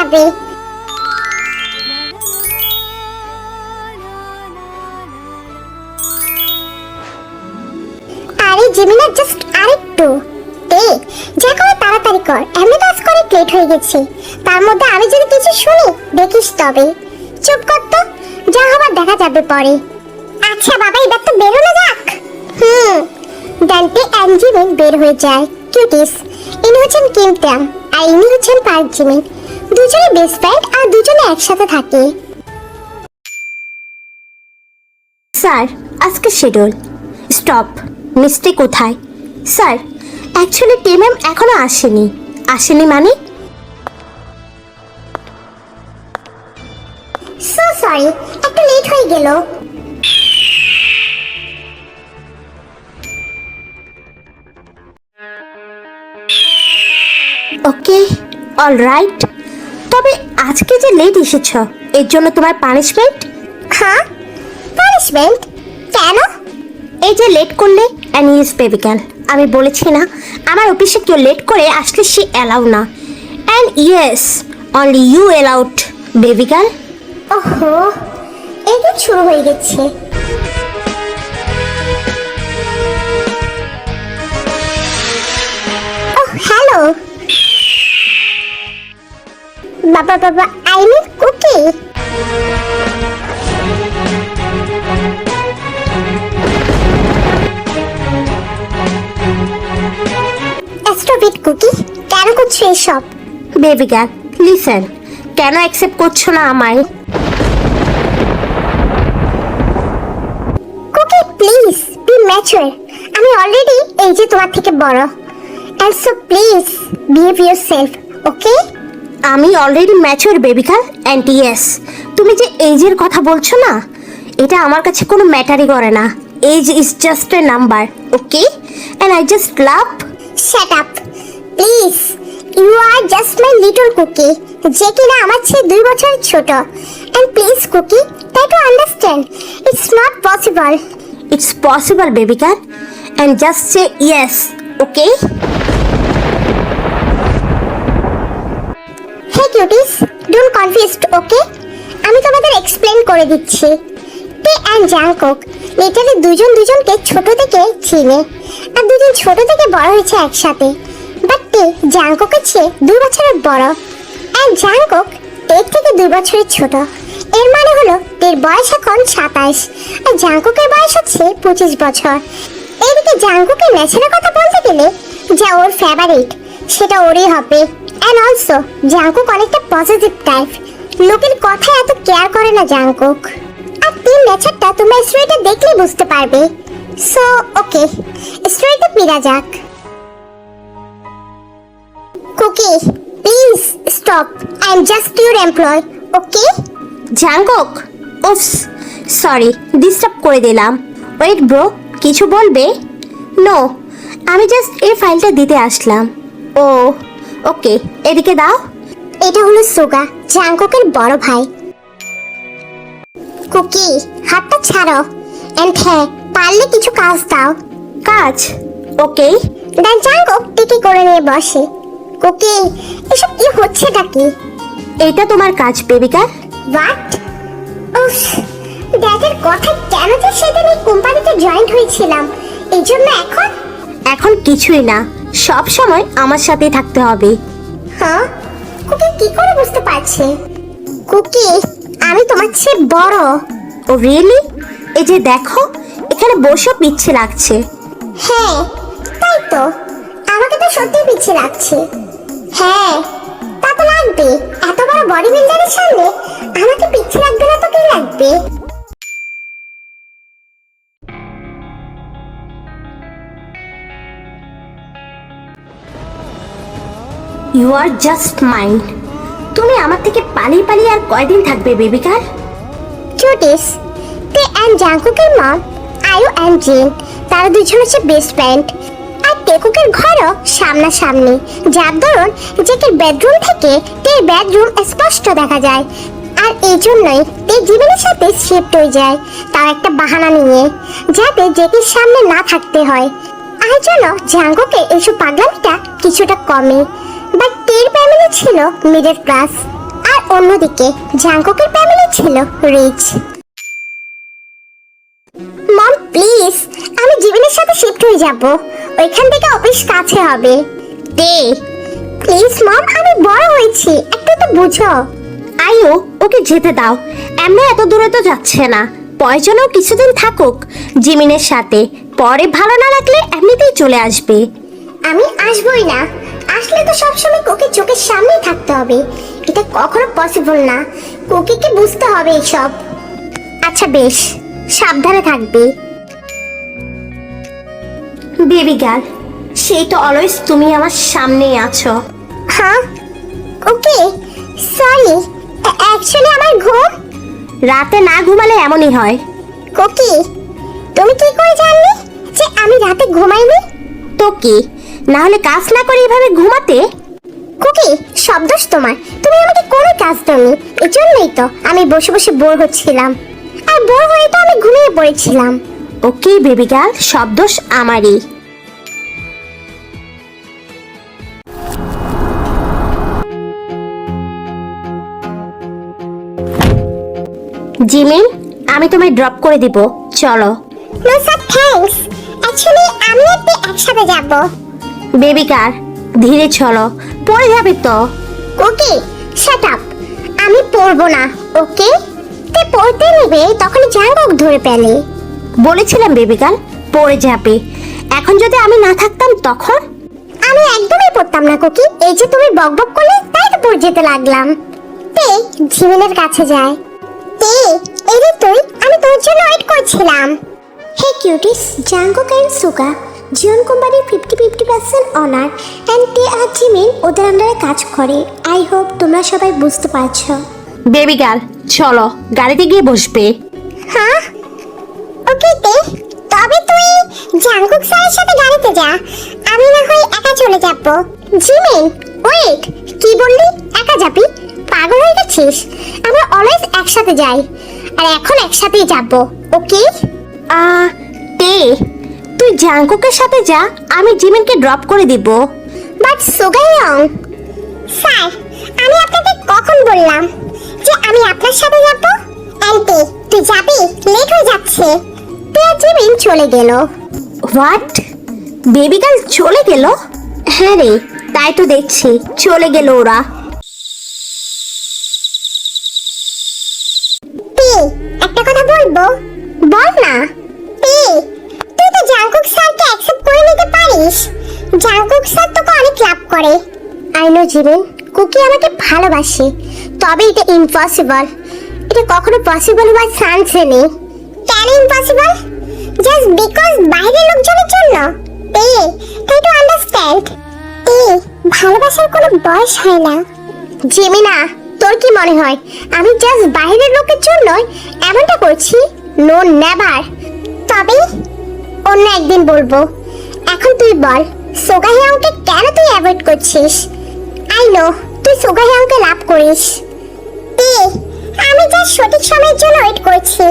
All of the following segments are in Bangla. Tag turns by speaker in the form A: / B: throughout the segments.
A: যাবে। আরে জিমিনা, জাস্ট আরেকটু দে, যা করে তাড়াতাড়ি কর, এমনি কাজ করে লেট হয়ে গেছে। তার মধ্যে আমি যদি কিছু শুনি দেখিস তবে। চুপ কর তো, যা হবার দেখা যাবে পরে। আচ্ছা বাবা, এবার তো বেরোনো যাক। ডান্টে অ্যান্ড জিমিন বের হয়ে যায়। কিউটিস, ইনি হচ্ছেন কিম ট্যাম আর ইনি হচ্ছেন পার্ক জিমিন। দুজনে বেস্ট ফ্রেন্ড আর দুজনে একসাথে থাকে।
B: স্যার, আজকে শিডিউল স্টপ। মিস্টেক কোথায়? স্যার, অ্যাকচুয়ালি টিম এখনো আসেনি মানে?
A: সো সরি, একটু লেট হয়ে গেল।
B: ওকে, অলরাইট। তবে আজকে যে লেট এসেছ এর জন্য তোমার পানিশমেন্ট।
A: হ্যাঁ, পানিশমেন্ট? কেন?
B: এই যে লেট করলে অ্যানিস বেবিকাল, আমি বলেছি না আমার অফিসে কেউ লেট করে আসলে সে অ্যালাউ না। And yes, only you allowed বেবিকাল।
A: ওহো, এই তো শুরু হয়ে গেছে। ওহ হ্যালো বাবা, I mean cookie. Astrobit cookie, কেন করছো এসব?
B: বেবিকাল লিসেন, কেন অ্যাকসেপ্ট করছো না আমায়?
A: Cookie please be mature. আমি অলরেডি এই যে তোমার থেকে বড়। And so please behave yourself, okay?
B: আমি অলরেডি ম্যাচিওর বেবিকাল। অ্যান্ড ইয়েস, তুমি যে এজের কথা বলছো না, এটা আমার কাছে কোনো ম্যাটারই করে না। Age is just a number, okay? And I just love.
A: Shut up please. You are just my little Kookie, যে কিনা আমার চেয়ে 2 বছরের ছোট। And please Kookie, try to understand, it's not possible.
B: It's possible বেবিকাল, and just say yes, okay?
A: Hey cuties, don't confused, okay? আমি তোমাদের এক্সপ্লেন করে দিচ্ছি। টে অ্যান্ড জাংকুক লিটারালি দুজন দুজনকে ছোট থেকে চিনে, আর দুজন ছোট থেকে বড় হয়েছে একসাথে। বাট টে জাংকুকের চেয়ে 2 বছরের বড়, অ্যান্ড জাংকুক টের থেকে 2 বছরের ছোট। এর মানে হলো টের বয়স এখন 27 আর জাংকুকের বয়স হচ্ছে 25 বছর। এদিকে জাংকুকের ন্যাচারের কথা বলতে গেলে, যা ওর ফেভারিট সেটা ওরই হবে। অ্যান্ড অলসো জাংকুক অনেকটা পজিটিভ টাইপ, লোকের কথা এত কেয়ার করে না জাংকুক। আর তিন নেচারটা তোমরা স্টোরিটা দেখলে বুঝতে পারবে। সো ওকে, স্টোরিটা ফিরা যাক। Kookie please stop, I am just your employee, okay?
B: Jungkook, oops sorry disturb করে দিলাম। ওয়েট ব্রো, কিছু বলবে? নো, আমি জাস্ট এই ফাইলটা দিতে আসলাম। ও ওকে, এদিকে দাও।
A: এটা হলো সুগা, জাংকুকের বড় ভাই। কুকি হাতটা ছাড়ো, এন্ড হ্যাঁ পারলে কিছু কাজ দাও।
B: কাজ? ওকে।
A: দেন জাংকুক টিকি করে নিয়ে বসে। কুকি এসব কি হচ্ছেটা কি?
B: এটা তোমার কাজ বেবিকা।
A: হোয়াট? উফ, ড্যাডের কথা কেন যে সেদিন এই কোম্পানিতে জয়েন্ট হয়েছিলাম, এই জন্য
B: এখন কিছুই না, সব সময় আমার সাথেই থাকতে হবে।
A: হ্যাঁ, কুকি কি করে বুঝতে পারছে? কুকি আমি তোমার চেয়ে বড়।
B: ও রিয়েলি? এই যে দেখো, এখানে বসে পিচ্ছে লাগছে।
A: হ্যাঁ তাই তো, আমাকে তো সত্যি পিচ্ছে লাগছে। হ্যাঁ তা তো লাগবে, এত বড় বডি বিল্ডারের সামনে আমাকে পিচ্ছে লাগবে না তো কি লাগবে?
B: You are just mind. তুমি আমার থেকে পালিয়ে পালিয়ে আর কয়দিন থাকবে বেবিকার?
A: কিউটিস, তে অ্যান্ড জাংকুকের মম আয়ু অ্যান্ড জিন, তারা দুজন হচ্ছে বেস্ট ফ্রেন্ড। আর টেকুকের ঘরও সামনাসামনি, যার দরুন জেকের বেডরুম থেকে তের বেডরুম স্পষ্ট দেখা যায়। আর এই জন্যই তে জীবনের সাথে শিফট হয়ে যায়, তার একটা বাহানা নিয়ে, যাতে জেকের সামনে না থাকতে হয়। আর যেন জাংকুকের এইসব পাগলামিটা কিছুটা কমে। বাট তের ফ্যামিলি ছিল মিডল ক্লাস, আর অন্যদিকে জাঙ্কুকের ফ্যামিলি ছিল রিচ। মম প্লিজ, আমি জিমিনের সাথে শিফট হয়ে যাব, ওইখান থেকে অফিস কাছে হবে। দে প্লিজ মম, আমি বড় হয়েছি, একটু তো বুঝো।
B: আইও, ওকে যেতে দাও, এমনি এত দূরে তো যাচ্ছে না, প্রয়োজনেও কিছুদিন থাকুক জিমিনের সাথে, পরে ভালো না লাগলে এমনিতেই চলে আসবে।
A: আমি আসবই না, আসলে তো সবসময় কোকি চোখের সামনেই থাকতে হবে, এটা কখনো পসিবল না, কোকিকে বুঝতে হবে এসব। আচ্ছা বেশ, সাবধানে থাকবি।
B: বেবি গার্ল, সেই তো অলওয়েজ তুমি আমার সামনেই আছো।
A: হ্যাঁ ওকে, সরি, অ্যাকচুয়ালি আমার ঘুম।
B: রাতে না ঘুমালে এমনই হয়।
A: কোকি, তুমি কি করে জানলে যে আমি রাতে ঘুমাইনি?
B: তো কি, না হলে কাজ না করে এভাবে ঘুমাতে?
A: কুকি, সব দোষ তোমার, তুমি আমাকে কোনো কাজ দাওনি, এই জন্যই তো আমি বসে বসে বোর হচ্ছিলাম, আর বোর হয়ে তো আমি ঘুমিয়ে পড়েছিলাম।
B: ওকে বেবি গার্ল, সব দোষ আমারই। জিমিন, আমি তোমায় ড্রপ করে দিব, চলো।
A: নো স্যার, থ্যাঙ্কস, অ্যাকচুয়ালি আমি আপনি একসাথে যাব।
B: বেবি গার্ল, ধীরে চলো, পড়ে যাবে তো।
A: কুকি শাট আপ, আমি পড়বো না, ওকে? তে পড়তে নেবে তখন জাঙ্কুক ধরে পেলে।
B: বলেছিলাম বেবি গার্ল, পড়ে যাবে, এখন যদি আমি না থাকতাম তখন?
A: আমি একদমই পড়তাম না কুকি, এই যে তুমি বকবক করলে তাই তো পড়ে যেতে লাগলাম। তে ঝিমিনের কাছে যায়। তে এই রে তুই, আমি তোর জন্য ওয়েট করছিলাম। হে কিউটিস, জাঙ্কুক এন্ড সুগা জিওন কোম্পানির 50-50% অনার এন্ড তে আর জিমিন ওদের আন্ডারে কাজ করে। আই হোপ তোমরা সবাই বুঝতে পারছো।
B: বেবি গার্ল, চলো, গাড়িতে গিয়ে বসবে।
A: হ্যাঁ ওকে তে, তবে তুই জাঙ্কুক স্যারের সাথে গাড়িতে যা, আমি না হয় একা চলে যাব। জিমিন ওয়েট, কি বললি একা যাবি? পাগল হয়ে গেছিস? আমরা অলওয়েজ একসাথে যাই, আর এখন একসাথেই যাব, ওকে?
B: তে, তুই জাঙ্কুকের সাথে যা, আমি জিমিনকে ড্রপ করে দিব।
A: বাট সুগাইয়ং স্যার, আমি আপনাকে কখন বললাম যে আমি আপনার সাথে যাব? অ্যান্টি তুই যাবি, লেট হয়ে যাচ্ছে। তে আর জিমিন চলে গেল।
B: হোয়াট, বেবি গার্ল চলে গেল? হ্যাঁ রে, তাই তো দেখছি, চলে গেল ওরা।
A: পি, একটা কথা বলবো, বল না। পি, তুই তো জাঙ্কুক স্যারকে অ্যাকসেপ্ট করে নিতে পারিস, জাঙ্কুক স্যার তোকে অনেক লাভ করে। আই নো জিমিন, কুকি আমাকে ভালোবাসে, তবে এটা ইম্পসিবল, এটা কখনো পসিবল হওয়ার চান্সই নেই। কেন ইম্পসিবল? জাস্ট বিকজ বাইরের লোকজনের জন্য। P, try to understand. P, ভালোবাসার কোনো বয়স হয় না। জিমিনা, তোর কি মনে হয় আমি জাস্ট বাইরের লোকের জন্য এমনটা করছি? No never. তবে অন্য একদিন বলবো, এখন তুই বল সোগাহিয়াংকে কেন তুই অ্যাভয়েড করছিস? আই নো তুই সোগাহিয়াংকে লাভ করিস। আমি জাস্ট সঠিক সময়ের জন্য ওয়েট করছি।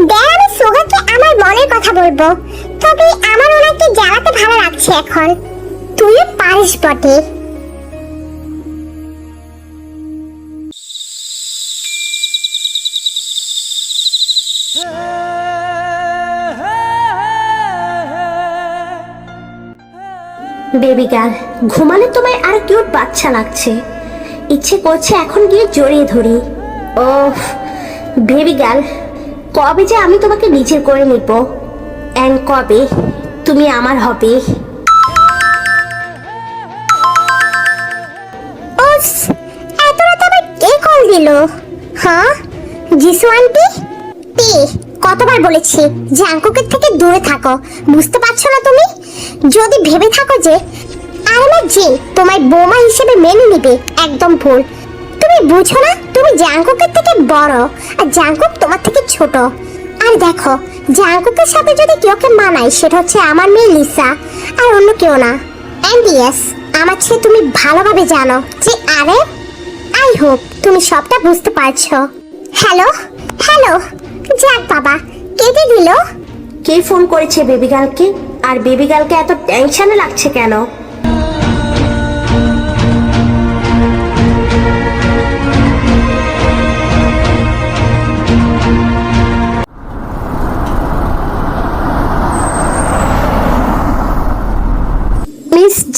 A: দেখ আমি সোগাকে আমার মনের কথা বলবো, তবে আমার ওনাকে জ্বালাতে ভালো লাগছে এখন। তুইও পারিস বটে।
B: বেবি গার্ল, ঘুমালে তোমায় আর কিউট বাচ্চা লাগছে, ইচ্ছে করছে এখন গিয়ে জড়িয়ে ধরি। ও বেবি গার্ল, কবে যে আমি তোমাকে নিজের করে নিব, এন্ড কবে তুমি আমার হবে।
A: ওস, এত রাতে আবার কে কল দিল? হ্যাঁ জিসু আন্টি। পি, কতবার বলেছি জাঙ্কুকের থেকে দূরে থাকো, বুঝতে পারছো না তুমি? যদি ভেবে থাকো যে আরে জিন তোমার বৌমা হিসেবে মেনে নিবে, একদম ভুল। তুমি বুঝো না তুমি জাঙ্কুকের থেকে বড়, আর জাঙ্কুক তোমার থেকে ছোট। আর দেখো জাঙ্কুকের সাথে যদি কেউকে মানায় সেটা হচ্ছে আমার মেয়ে লিসা, আর অন্য কেউ না। এন্ড ইয়েস, আমার চেয়ে তুমি ভালোভাবে জানো যে আরে আই হোপ তুমি সবটা বুঝতে পারছো। হ্যালো হ্যালো, যাক বাবা, কেটে দিল।
B: কে ফোন করেছে বেবি গার্লকে? আর বেবি গার্লকে এত টেনশনে লাগছে কেন?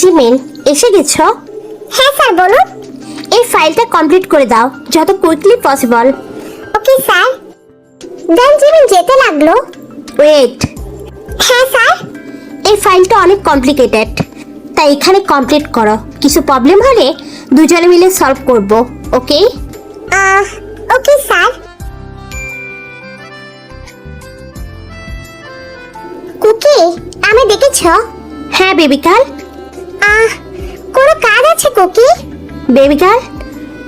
B: জিমিন, এসে গেছো?
A: হ্যাঁ স্যার, বলুন।
B: এই ফাইলটা কমপ্লিট করে দাও যত quickly possible.
A: Okay sir. Then Jimin যেতে লাগলো।
B: ওয়েট,
A: হ্যাঁ স্যার।
B: এই ফাইলটা অনেক কমপ্লিকেটেড, তাই এখানে কমপ্লিট করো। কিছু প্রবলেম হলে দুজনে মিলে সলভ করব, ওকে?
A: Okay sir. কুকি, আমি দেখেছো?
B: হ্যাঁ বেবি গার্ল।
A: কোনো কাজ আছে কুকি?
B: বেবি গার্ল,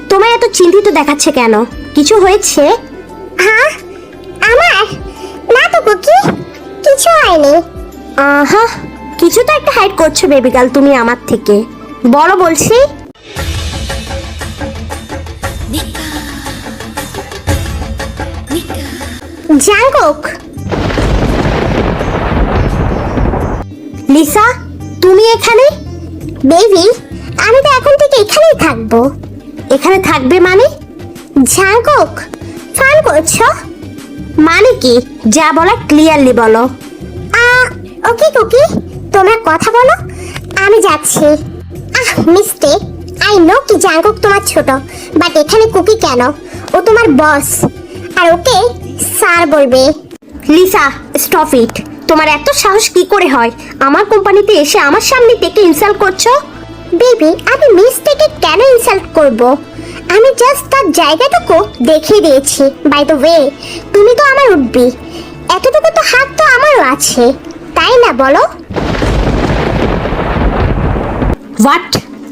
B: তোমায় এত চিন্তিত দেখাচ্ছে কেন? কিছু হয়েছে?
A: হ্যাঁ, আমার না তো কুকি, কিছু হয়নি।
B: আহা, কিছু তো একটা হাইড করছো বেবি গার্ল তুমি আমার থেকে। বলো বলছি।
A: জাঙ্কুক,
B: লিসা, তুমি এখানে?
A: বেবি, আমি তো এখন থেকে এখানেই থাকবো।
B: এখানে থাকবে মানে?
A: জাঙ্কুক, ফান করছো?
B: মানে কি? যা বলা ক্লিয়ারলি বলো।
A: ওকে কুকি, তোমরা কথা বলো, আমি যাচ্ছি। মিস্টেক। আই নো কি জাঙ্কুক তোমার ছোট, বাট এখানে কুকি কেন? ও তোমার বস, আর ওকে স্যার বলবে।
B: Lisa, stop it. তোমার এত সাহস কি করে হয় আমার কোম্পানিতে এসে আমার সামনে থেকে ইনসাল্ট করছো?
A: বেবি, আমি মিস্টেকে কেন ইনসাল্ট করব? আমি জাস্ট তার জায়গাটুকু দেখিয়ে দিয়েছি। বাই দ্য ওয়ে, তুমি তো আমার উঠবি, এতটুকু তো হাত তো আমারও আছে, তাই না বলো?
B: হোয়াট?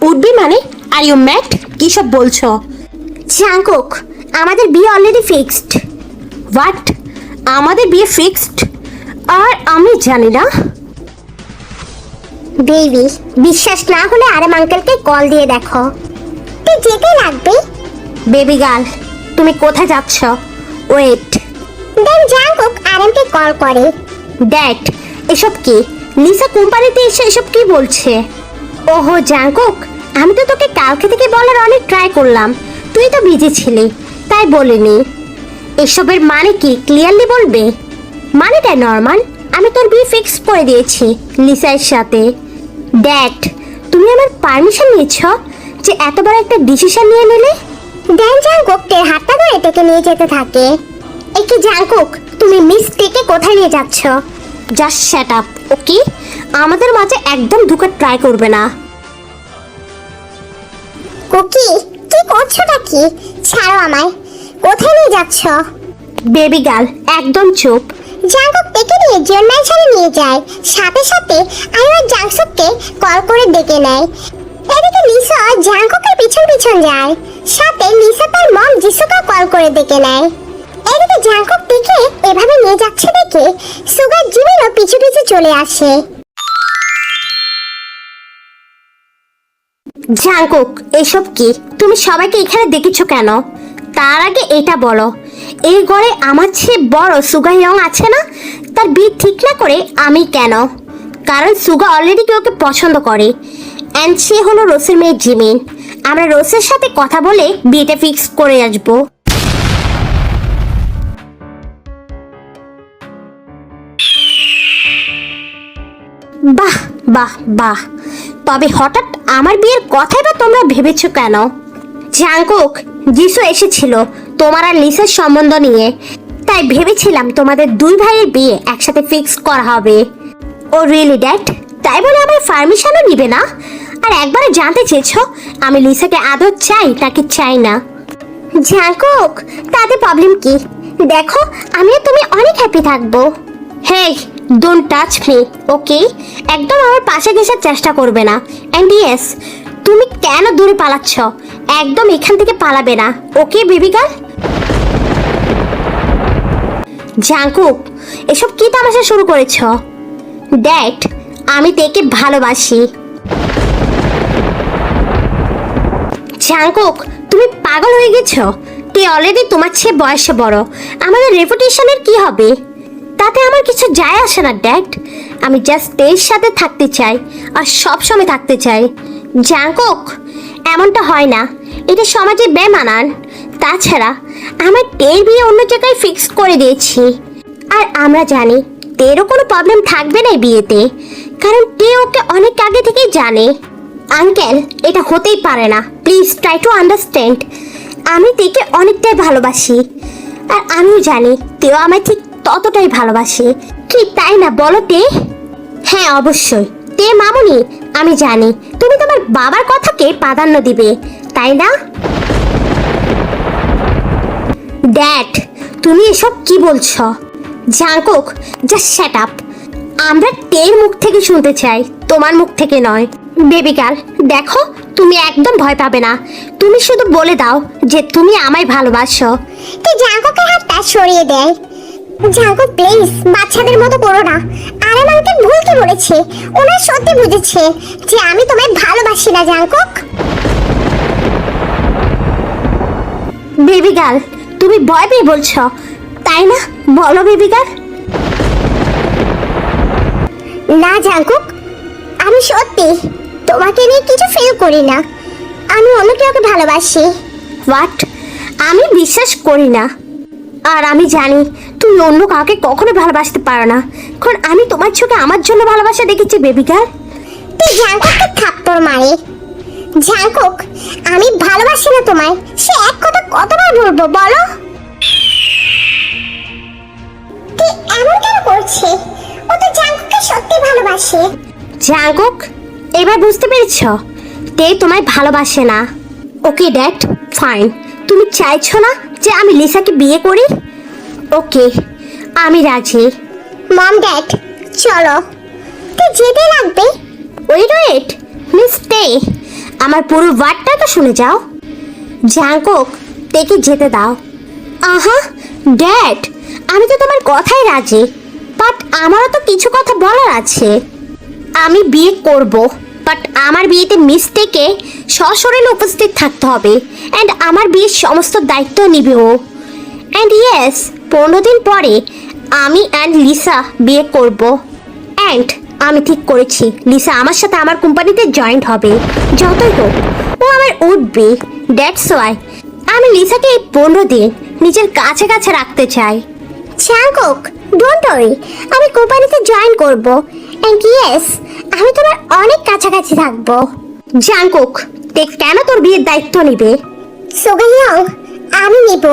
B: উঠবি মানে? Are you mad? কি সব বলছো?
A: জাঙ্কুক, আমাদের বিয়ে অলরেডি ফিক্সড।
B: হোয়াট? আমাদের বিয়ে ফিক্সড? আর আমি জানি না।
A: বেবি, বিশ্বাস না হলে আরাম আঙ্কেলকে কল দিয়ে দেখো। তুই যেতে লাগবে।
B: বেবি গার্ল, তুমি কোথায় যাচ্ছ? ওয়েট।
A: দেন জাঙ্কুক আরামকে কল করে।
B: ড্যাড, এসব কি? লিসা কোম্পানিতে এসে এসব কি বলছে? ওহো জাঙ্কুক, আমি তো তোকে কালকে থেকে বলার অনেক ট্রাই করলাম, তুই তো বিজি ছিলি, তাই বলিনি। এসবের মানে কি ক্লিয়ারলি বলবে? মানেটা নর্মাল, আমি তোর বিয়ে ফিক্স করে দিয়েছি লিসার সাথে। ড্যাড, তুমি আমার পারমিশন নিয়েছ যে এত বড় একটা ডিসিশন নিয়ে নিলে?
A: দেন জাঙ্কুক টের হাতটা ধরে এটাকে নিয়ে যেতে থাকে। একটু জাঙ্কুক, তুমি মিস্টেকে কোথায় নিয়ে যাচ্ছ?
B: জাস্ট শ্যাট আপ, ওকে? আমাদের মাঝে একদম ঢুকে ট্রাই করবে না।
A: কুকি, কি করছোটা কি? ছাড়ো আমায়, কোথায় নিয়ে যাচ্ছ?
B: বেবি গার্ল, একদম চুপ।
A: জাঙ্কুক ডেকে নিয়ে জিয়ন ম্যানশনে নিয়ে যায়, সাথে সাথে আইওয়ার জাংসুককে কল করে ডেকে নেয়। এদিকে লিসা জাঙ্কুকের পিছন পিছন যায়, সাথে লিসা তার মম জিসুকে কল করে ডেকে নেয়। এদিকে জাঙ্কুক দেখে এভাবে নিয়ে যাচ্ছে দেখে সুগার জিমিনও পিছু পিছু চলে আসে।
B: জাঙ্কুক, এসব কি? তুমি সবাইকে এখানে দেখেছো কেন? তার আগে এটা বলো, এই ঘরে আমার চেয়ে বড় সুগা ইয়ং আছে না? তার বিয়ে ঠিক না করে আমি কেন? কারণ সুগা অলরেডি ওকে পছন্দ করে, অ্যান্ড সে হলো রোসের মেয়ে জিমিন। আমরা রোসের সাথে কথা বলে বিয়েটা ফিক্স করে আসবো। বাহ বাহ বাহ, তবে হঠাৎ আমার বিয়ের কথাই বা তোমরা ভেবেছো কেন? জাঙ্কুক, জিসু এসেছিল তোমার আর লিসার সম্বন্ধ নিয়ে, তাই ভেবেছিলাম তোমাদের দুই ভাইয়ের বিয়ে একসাথে ফিক্স করা হবে। ও রিয়েলি ড্যাড? তাই বলে আমার পারমিশনও নিবে না? আর একবারে জানতে চেয়েছো আমি লিসাকে আদর চাই নাকি চাই না?
A: জাঙ্কুক, তাতে প্রবলেম কি? দেখো, আমি আর তুমি অনেক হ্যাপি থাকবো।
B: হেই, ডোন্ট টাচ মি, ওকে? একদম আমার পাশে ঘেঁষার চেষ্টা করবে না। অ্যান্ড ইয়েস, তুমি কেন দূরে পালাচ্ছ? একদম এখান থেকে পালাবে না, ওকে বেবি গার্ল? জাঙ্কুক, এসব কি তামাশা শুরু করেছ? ড্যাড, আমি তেকে ভালোবাসি। জাঙ্কুক, তুমি পাগল হয়ে গেছো? তে অলরেডি তোমার চেয়ে বয়সে বড়, আমাদের রেপুটেশনের কি হবে? তাতে আমার কিছু যায় আসে না ড্যাড। আমি জাস্ট তের সাথে থাকতে চাই, আর সব সময় থাকতে চাই। জাঙ্কুক, এমনটা হয় না, এটা সমাজে বেমানান। তাছাড়া আমার তের বিয়ে অন্য জায়গায় ফিক্স করে দিয়েছি, আর আমরা জানি তেরও কোনো প্রবলেম থাকবে না এই বিয়েতে, কারণ তে ওকে অনেক আগে থেকেই জানে। আঙ্কেল, এটা হতেই পারে না। Please try to understand. আমি তেকে অনেকটাই ভালোবাসি, আর আমিও জানি তেও আমায় ঠিক ততটাই ভালোবাসে। কি তাই না বলো তে? হ্যাঁ অবশ্যই তে মামুনি, আমি জানি তুমি তোমার বাবার কথাকে প্রাধান্য দিবে, তাই না? ড্যাড, তুমি এসব কি বলছো? Jungkook, just shut up. আমরা তের মুখ থেকে শুনতে চাই, তোমার মুখ থেকে নয়। বেবি গার্ল, দেখো তুমি একদম ভয় পাবে না। তুমি শুধু বলে দাও যে তুমি আমায় ভালোবাসো।
A: তুই জাঙ্কুকের হাতটা সরিয়ে দেয়। জাঙ্কুক প্লিজ, বাচ্চাদের মতো করো না। আরাম আঙ্কেল ভুল কি বলেছে? ওনার সত্যি বুঝেছে যে আমি তোমায় ভালোবাসি না জাঙ্কুক।
B: বেবি গার্ল, তুমি ভয় পেয়ে বলছো তাই না? বলো বেবি গার্ল।
A: না জাঙ্কুক, আমি সত্যি তোমাকে নিয়ে কিছু ফিল করি না। আমি অন্য কাউকে ভালোবাসি।
B: হোয়াট? আমি বিশ্বাস করি না। আর আমি জানি তুমি অন্য কাউকে কখনো ভালোবাসতে পারো না, কারণ আমি তোমার চোখে আমার জন্য ভালোবাসা দেখেছি বেবি গার্ল।
A: তুই জাঙ্কুককে থাপ্পড় মারে। জাঙ্কুক, আমি ভালোবাসি না তোমায়, সে এক কথা কতবার বলবো বলো? তুই এমন কেন করছে? ও তো জাঙ্কুককে সত্যি ভালোবাসে।
B: জাঙ্কুক, এবার বুঝতে পেরেছ তে তোমায় ভালোবাসে না। Okay dad, fine. তুমি চাইছো না যে আমি লিসাকে বিয়ে করি? ওকে, আমি রাজি।
A: মম ড্যাড, চলো। তুই যেতে লাগবে।
B: ওয়েট মিস তে, আমার পুরো ওয়ার্ডটা তো শুনে যাও। জাঙ্কুক, তেকে যেতে দাও। আহা ড্যাড, আমি তো তোমার কথাই রাজি, বাট আমারও তো কিছু কথা বলার আছে। আমি বিয়ে করব, বাট আমার বিয়েতে মিস্টেকে সশরীরে উপস্থিত থাকতে হবে, অ্যান্ড আমার বিয়ের সমস্ত দায়িত্ব নিবে ও। অ্যান্ড ইয়েস, 15 দিন পরে আমি অ্যান্ড লিসা বিয়ে করব। অ্যান্ড আমি ঠিক করেছি লিসা আমার সাথে আমার কোম্পানিতে জয়েন্ট হবে। যতই হোক ও আমার উঠবে। দ্যাটস ওয়াই আমি লিসাকে এই 15 দিন নিজের কাছে কাছে রাখতে চাই।
A: জাঙ্কুক, ডোন্ট ওয়ারি, আমি কোম্পানিতে জয়েন করব। এন্ড ইয়েস, আমি তোমার অনেক কাছাকাছি থাকবো।
B: জাঙ্কুক, তে কেন তোর বিয়ের দায়িত্ব নিবে?
A: সোগাইয়ং, আমি নিব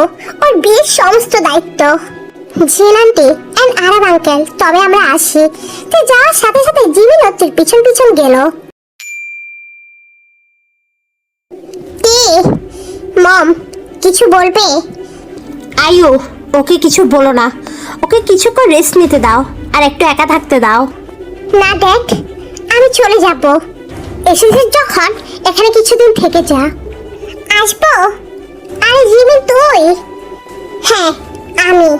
A: ওর বিয়ের সমস্ত দায়িত্ব। জিন আন্টি এন্ড আরাব আঙ্কেল, তবে আমরা আসি। তো যাওয়ার সাথে সাথে জিমি নত্তির পিছন পিছন গেল। মম, কিছু বলবে?
B: আয়ু, ওকে কিছু বলো না। ওকে কিছুক্ষণ রেস্ট নিতে দাও, আর একটু একা থাকতে দাও।
A: না ড্যাড, আমি চলে যাব। এসেছিস যখন এখানে কিছুদিন থেকে যা। আসবো? আরে জিমি তুই? হ্যাঁ আমি।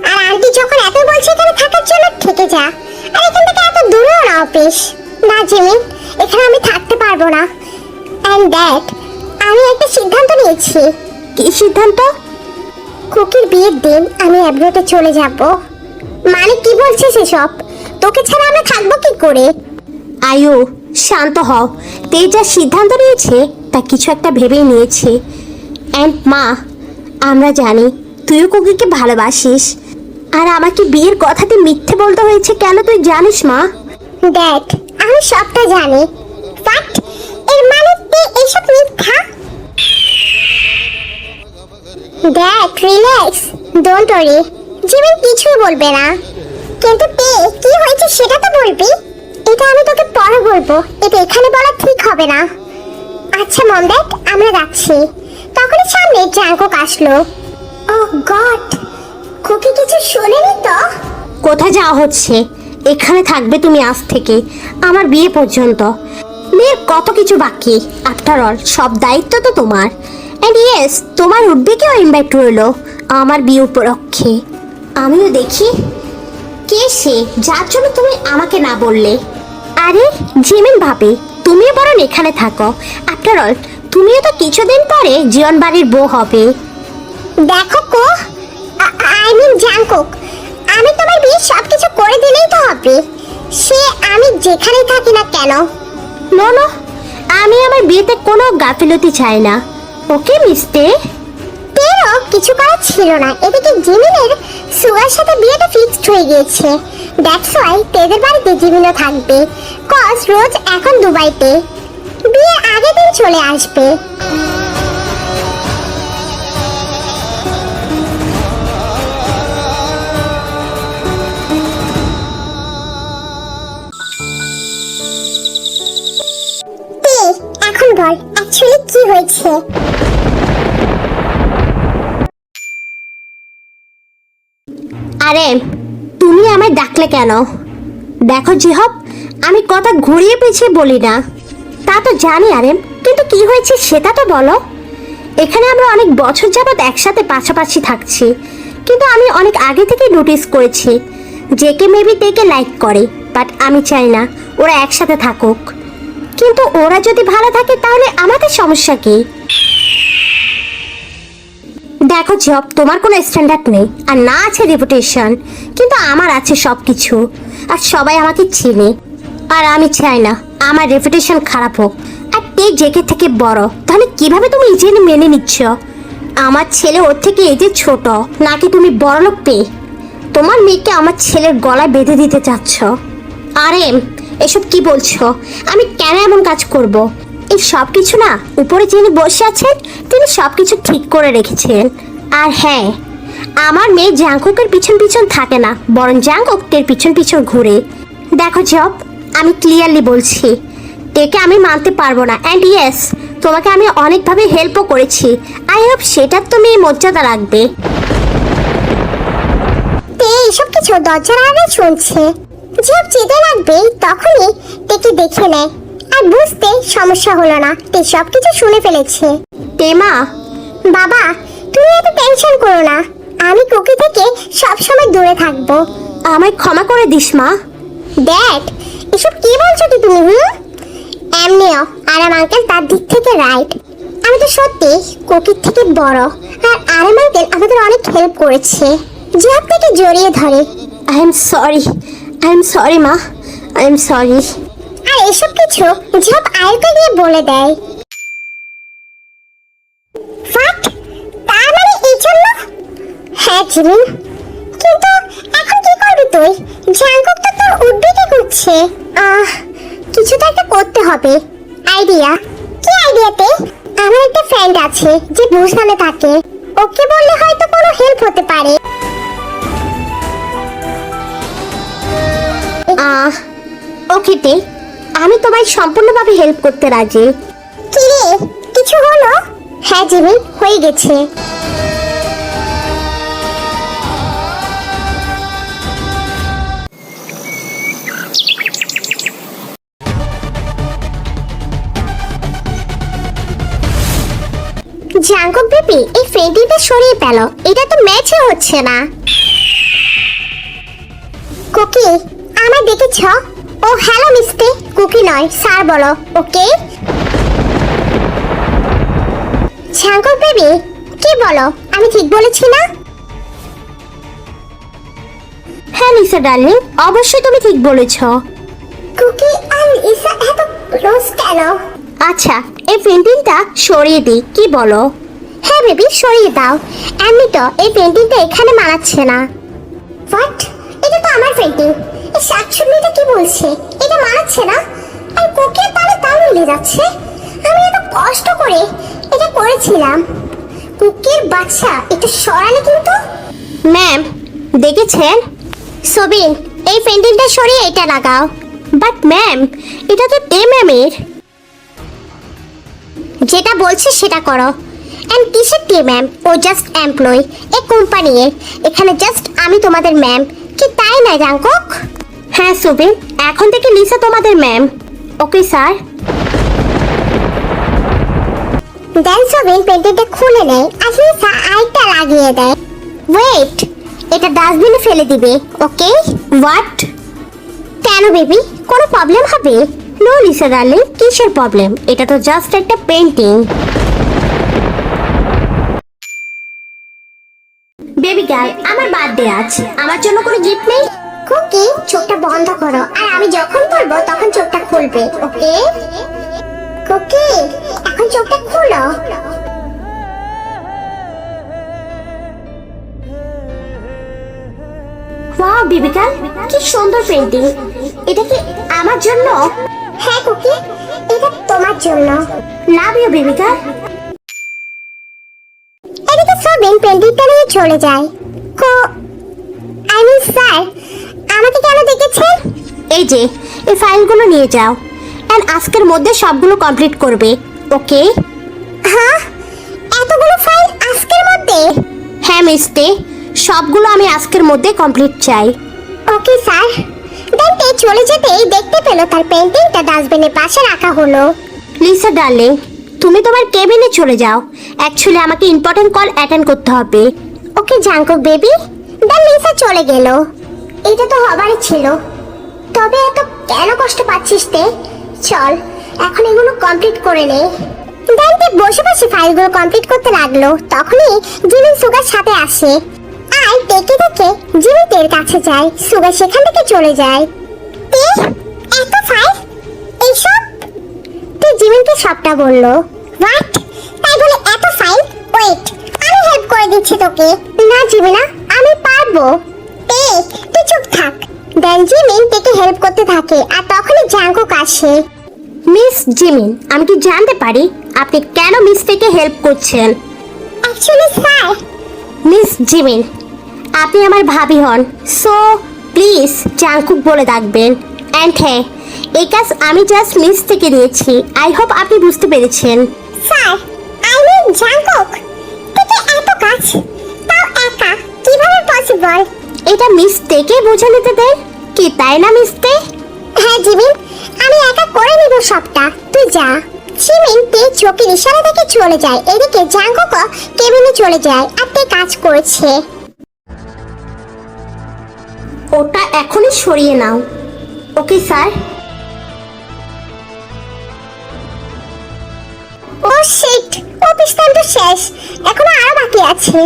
A: আর আন্টি যখন এত বলছে এখানে থাকার জন্য থেকে যা। আর এখান থেকে এত দূরেও না অফিস। না জিমি, এখানে আমি থাকতে পারবো না। এন্ড ড্যাড, আমি একটা সিদ্ধান্ত নিয়েছি।
B: কি সিদ্ধান্ত?
A: কুকির বিয়ের দিন আমি অ্যাব্রোডে চলে যাব। মানে কি বলছিস এসব? তোকে ছাড়া আমি থাকবো কি করে?
B: আয়ু, শান্ত হও। তে যা সিদ্ধান্ত নিয়েছে তা কিছু একটা ভেবেই নিয়েছে। অ্যান্ড মা, আমরা জানি তুইও কুকিকে ভালোবাসিস, আর আমাকে বিয়ের কথাতে মিথ্যে বলতে হয়েছে কেন তুই জানিস মা?
A: ড্যাড, আমি সবটা জানি। বাট এর মানে তুই এসব মিথ্যা? Dad relax, don't worry. Jimin কিছুই বলবে না। কিন্তু তে কি হয়েছে সেটা তো বলবি। এটা আমি তোকে পরে বলবো, এটা এখানে বলা ঠিক হবে না। আচ্ছা মম ড্যাড, আমরা যাচ্ছি। তখনই সামনে জাঙ্কুক আসলো। ওহ গড, কুকি কিছু শোনেনি তো?
B: কোথায় যাওয়া হচ্ছে? এখানে থাকবে তুমি আজ থেকে আমার বিয়ে পর্যন্ত। বিয়ের কত কিছু বাকি, আফটার অল সব দায়িত্ব তো তোমার। অ্যান্ড ইয়েস, তোমার উদ্বেগেও ইনভাইট রইলো আমার বিয়ে উপলক্ষে। আমিও দেখি কে সে যার জন্য তুমি আমাকে না বললে। আরে জিমিন ভাবি, তুমিও বরং এখানে থাকো। আফটার অল তুমিও তো কিছুদিন পরে জীবন বাড়ির বউ হবে।
A: দেখো কো, আই মিন জাঙ্কুক, আমি তোমার বিয়ে সবকিছু করে দিলেই তো হবে। সে আমি যেখানেই থাকি না কেন।
B: নো নো, আমি আমার বিয়েতে কোনো গাফিলতি চাই না। ওকে মিস্তে?
A: তেরও কিছু করার ছিল না। এদিকে জিমিনের সুগার সাথে বিয়েটা ফিক্সড হয়ে গিয়েছে। দ্যাটস ওয়াই তেদের বাড়িতে জিমিনও থাকবে, কজ রোজ এখন দুবাইতে। বিয়ের আগের দিন চলে আসবে। এখন বল অ্যাকচুয়ালি কি হয়েছে?
B: আরে তুমি আমায় ডাকলে কেন? দেখো জিহব, আমি কথা ঘুরিয়ে পেছিয়ে বলি না, তা তো জানি আরে, কিন্তু কি হয়েছে সেটা তো বলো। এখানে আমরা অনেক বছর যাবৎ একসাথে পাশাপাশি থাকছি, কিন্তু আমি অনেক আগে থেকে নোটিস করেছি যে কে মেবি তেকে লাইক করে, বাট আমি চাই না ওরা একসাথে থাকুক। কিন্তু ওরা যদি ভালো থাকে তাহলে আমাদের সমস্যা কি? দেখো জব, তোমার কোনো স্ট্যান্ডার্ড নেই আর না আছে রেপুটেশন, কিন্তু আমার আছে সব কিছু, আর সবাই আমাকে চিনে। আর আমি চাই না আমার রেপুটেশন খারাপ হোক। আর তে জেকে থেকে বড়, তাহলে কিভাবে তুমি ইজেনে মেনে নিচ্ছ? আমার ছেলে ওর থেকে এজে ছোট, নাকি তুমি বড়লোক পেয়ে তোমার মেয়েকে আমার ছেলের গলায় বেঁধে দিতে চাচ্ছ? আরে এসব কি বলছো? আমি কেন এমন কাজ করব? এই সব কিছু না, উপরে যিনি বসে আছেন তিনি সব কিছু ঠিক করে রেখেছেন। আর হ্যাঁ, আমার মেয়ে জাংকুকের পিছন পিছন থাকে না, বরং জাংকুকের পিছন পিছন ঘুরে। দেখো জব, আমি ক্লিয়ারলি বলছি, তেকে আমি মানতে পারবো না। অ্যান্ড ইয়েস, তোমাকে আমি অনেকভাবে হেল্পও করেছি। আই হোপ সেটার তুমি মর্যাদা রাখবে।
A: তে এসব কিছু দরজার আগে শুনছে। যখন চেতে লাগবে তখনই তেকে দেখে নেয়, আর বুঝতে সমস্যা হলো না, তে সবকিছু শুনে ফেলেছে।
B: তেমা,
A: বাবা তুমি এত টেনশন করো না, আমি কুকি থেকে সবসময় দূরে থাকবো।
B: আমায় ক্ষমা করে দিস মা।
A: ড্যাড এসব কি বলছো কি তুমি? এমনিও আরাম আঙ্কেল তার দিক থেকে রাইট। আমি তো সত্যি কুকির থেকে বড়, আর আরাম আঙ্কেল আমাদের অনেক হেল্প করেছে। জব থেকে জড়িয়ে ধরে।
B: আই এম সরি মা, আই এম সরি।
A: আর এসব কিছু জব আয়ুকে গিয়ে বলে দেয়। ফাট, তার মানে এই জন্য? হ্যাঁ জিমিন, কিন্তু এখন কি করবি তুই? জাঙ্কুক তো তোর উদ্বেগে করছে। কিছু তো একটা করতে হবে। আইডিয়া? কি আইডিয়াতে? আমার একটা ফ্রেন্ড আছে যে বুসানে থাকে, ওকে বললে হয়তো কোনো হেল্প হতে পারে।
B: ওকে তে, আমি তোমায় সম্পূর্ণভাবে হেল্প করতে রাজি।
A: কি রে, কিছু হলো? হ্যাঁ জিমিন, হয়ে গেছে। জাঙ্কুক বেবি, এই ফেন্টিটা সরিয়ে পেল, এটা তো ম্যাচই হচ্ছে না। কুকি, আমায় দেখেছ? ও হ্যালো মিস্টে, কুকি নয় স্যার বলো, ওকে? জাঙ্কুক বেবি, কি বলো, আমি ঠিক বলেছি না?
B: হ্যাঁ লিসা ডার্লিং, অবশ্যই তুমি ঠিক বলেছ।
A: কুকি আর লিসা এত ক্লোজ কেন?
B: আচ্ছা, এই পেন্টিংটা সরিয়ে দিই, কি বলো?
A: হ্যাঁ বেবি, সরিয়ে দাও। এমনি তো এই পেন্টিংটা এখানে মানাচ্ছে না। হোয়াট? এটা তো আমার পেন্টিং। এই শাকসবজিটা কি বলছে? এটা মানাচ্ছে না। আর কুকি তাহলে তাও মিলে যাচ্ছে। আমি এত কষ্ট করে এটা করেছিলাম। কুকির বাচ্চা এটা সরালে কিন্তু।
B: ম্যাম দেখেছেন? সবিন, এই পেন্টিংটা সরিয়ে এটা লাগাও। বাট ম্যাম, এটা তো তে ম্যামের।
A: যেটা বলছি সেটা করো। এন্ড কিসের তে ম্যাম? ও জাস্ট এমপ্লয়ি এই কোম্পানির। এখানে জাস্ট আমি তোমাদের ম্যাম, কি তাই না জাঙ্কুক?
B: হ্যাঁ সবিন, এখন থেকে লিসা তোমাদের ম্যাম। ওকে স্যার।
A: দেন সবিন পেন্টিংটা খুলে নেয় আর লিসা আরেকটা লাগিয়ে দেয়। ওয়েট, এটা ডাস্টবিনে ফেলে দিবে, ওকে?
B: হোয়াট?
A: কেন বেবি, কোনো প্রবলেম হবে?
B: নো লিসা ডার্লিং, কিসের প্রবলেম? এটা তো জাস্ট একটা পেন্টিং। বেবি গার্ল, আমার বার্থডে আছে, আমার জন্য কোনো গিফট নেই?
A: কুকি চোখটা বন্ধ করো, আর আমি যখন বলবো তখন চোখটা খুলবে, ওকে? কুকি এখন চোখটা খুলো।
B: ওয়াও বেবি গার্ল, কি সুন্দর পেন্টিং। এটা কি আমার জন্য?
A: হ্যাঁ কুকি, এটা তোমার জন্য।
B: Love you baby girl.
A: এদিকে সবিন পেন্টিংটা নিয়ে চলে যায়। স্যার, আমাকে কেন ডেকেছেন?
B: এই যে এই ফাইলগুলো নিয়ে যাও এন্ড আজকের মধ্যে সবগুলো কমপ্লিট করবে, ওকে?
A: হ্যাঁ, এতগুলো ফাইল আজকের মধ্যে?
B: হ্যাঁ মিস্টে, সবগুলো আমি আজকের মধ্যে কমপ্লিট চাই।
A: Okay sir. ড্যান্টে চলে যেতেই দেখতে পেল তার পেন্টিংটা ডাস্টবিনের পাশে রাখা হলো।
B: লিসা ডার্লিং, তুমি তোমার কেবিনে চলে যাও, অ্যাকচুয়ালি আমাকে ইম্পর্টেন্ট কল অ্যাটেন্ড করতে হবে।
A: ওকে জাঙ্কুক বেবি। দেন লিসা চলে গেল। এটা তো হবারই ছিল, তবে এত কেন কষ্ট পাচ্ছিস তে? চল এখন এগুলো কমপ্লিট করে নে। ড্যান্টে বসে বসে ফাইলগুলো কমপ্লিট করতে লাগলো। তখনই জিমিন সুগার সাথে আসে। আর দেখে দেখে জিমিন তের কাছে যায়। সুগার সেখান থেকে চলে যায়। তে, এত ফাইল, এইসব? তুই জিমিনকে সবটা বললো। হোয়াট? তাই বলে এত ফাইল? ওয়েট, আমি হেল্প করে দিচ্ছি তোকে। না জিমিনা, আমি পারবো। তে, তুই চুপ থাক। দেন জিমিন তেকে হেল্প করতে থাকে। আর তখনই জাঙ্কুক আসে।
B: মিস জিমিন, আমি কি জানতে পারি আপনি কেন মিস থেকে হেল্প করছেন?
A: অ্যাকচুয়ালি স্যার,
B: মিস জিমিন, আপনি আমার ভাবি হন, সো প্লিজ জাংকুক বলে ডাকবেন। অ্যান্ড হ্যাঁ, এই কাজ আমি জাস্ট মিস থেকে দিয়েছি। আই হোপ আপনি বুঝতে পেরেছেন।
A: স্যার, আই মিন জাঙ্কুক, তোকে এত কাজ, তাও একা, কিভাবে পসিবল?
B: এটা মিস থেকে বোঝা নিতে দেন কি, তাই না মিস্তে?
A: হ্যাঁ জিমিন, আমি একা করে নিব সবটা, তুই যা। জিমিন তে চোখের ইশারা থেকে চলে যায়। এদিকে জাঙ্কুকও কেবিনে চলে যায় আর তে কাজ করছে।
B: ওটা এখনই সরিয়ে নাও, ওকে স্যার?
A: ও শিট, অফিস টাইম তো শেষ, এখনো আরো বাকি আছে।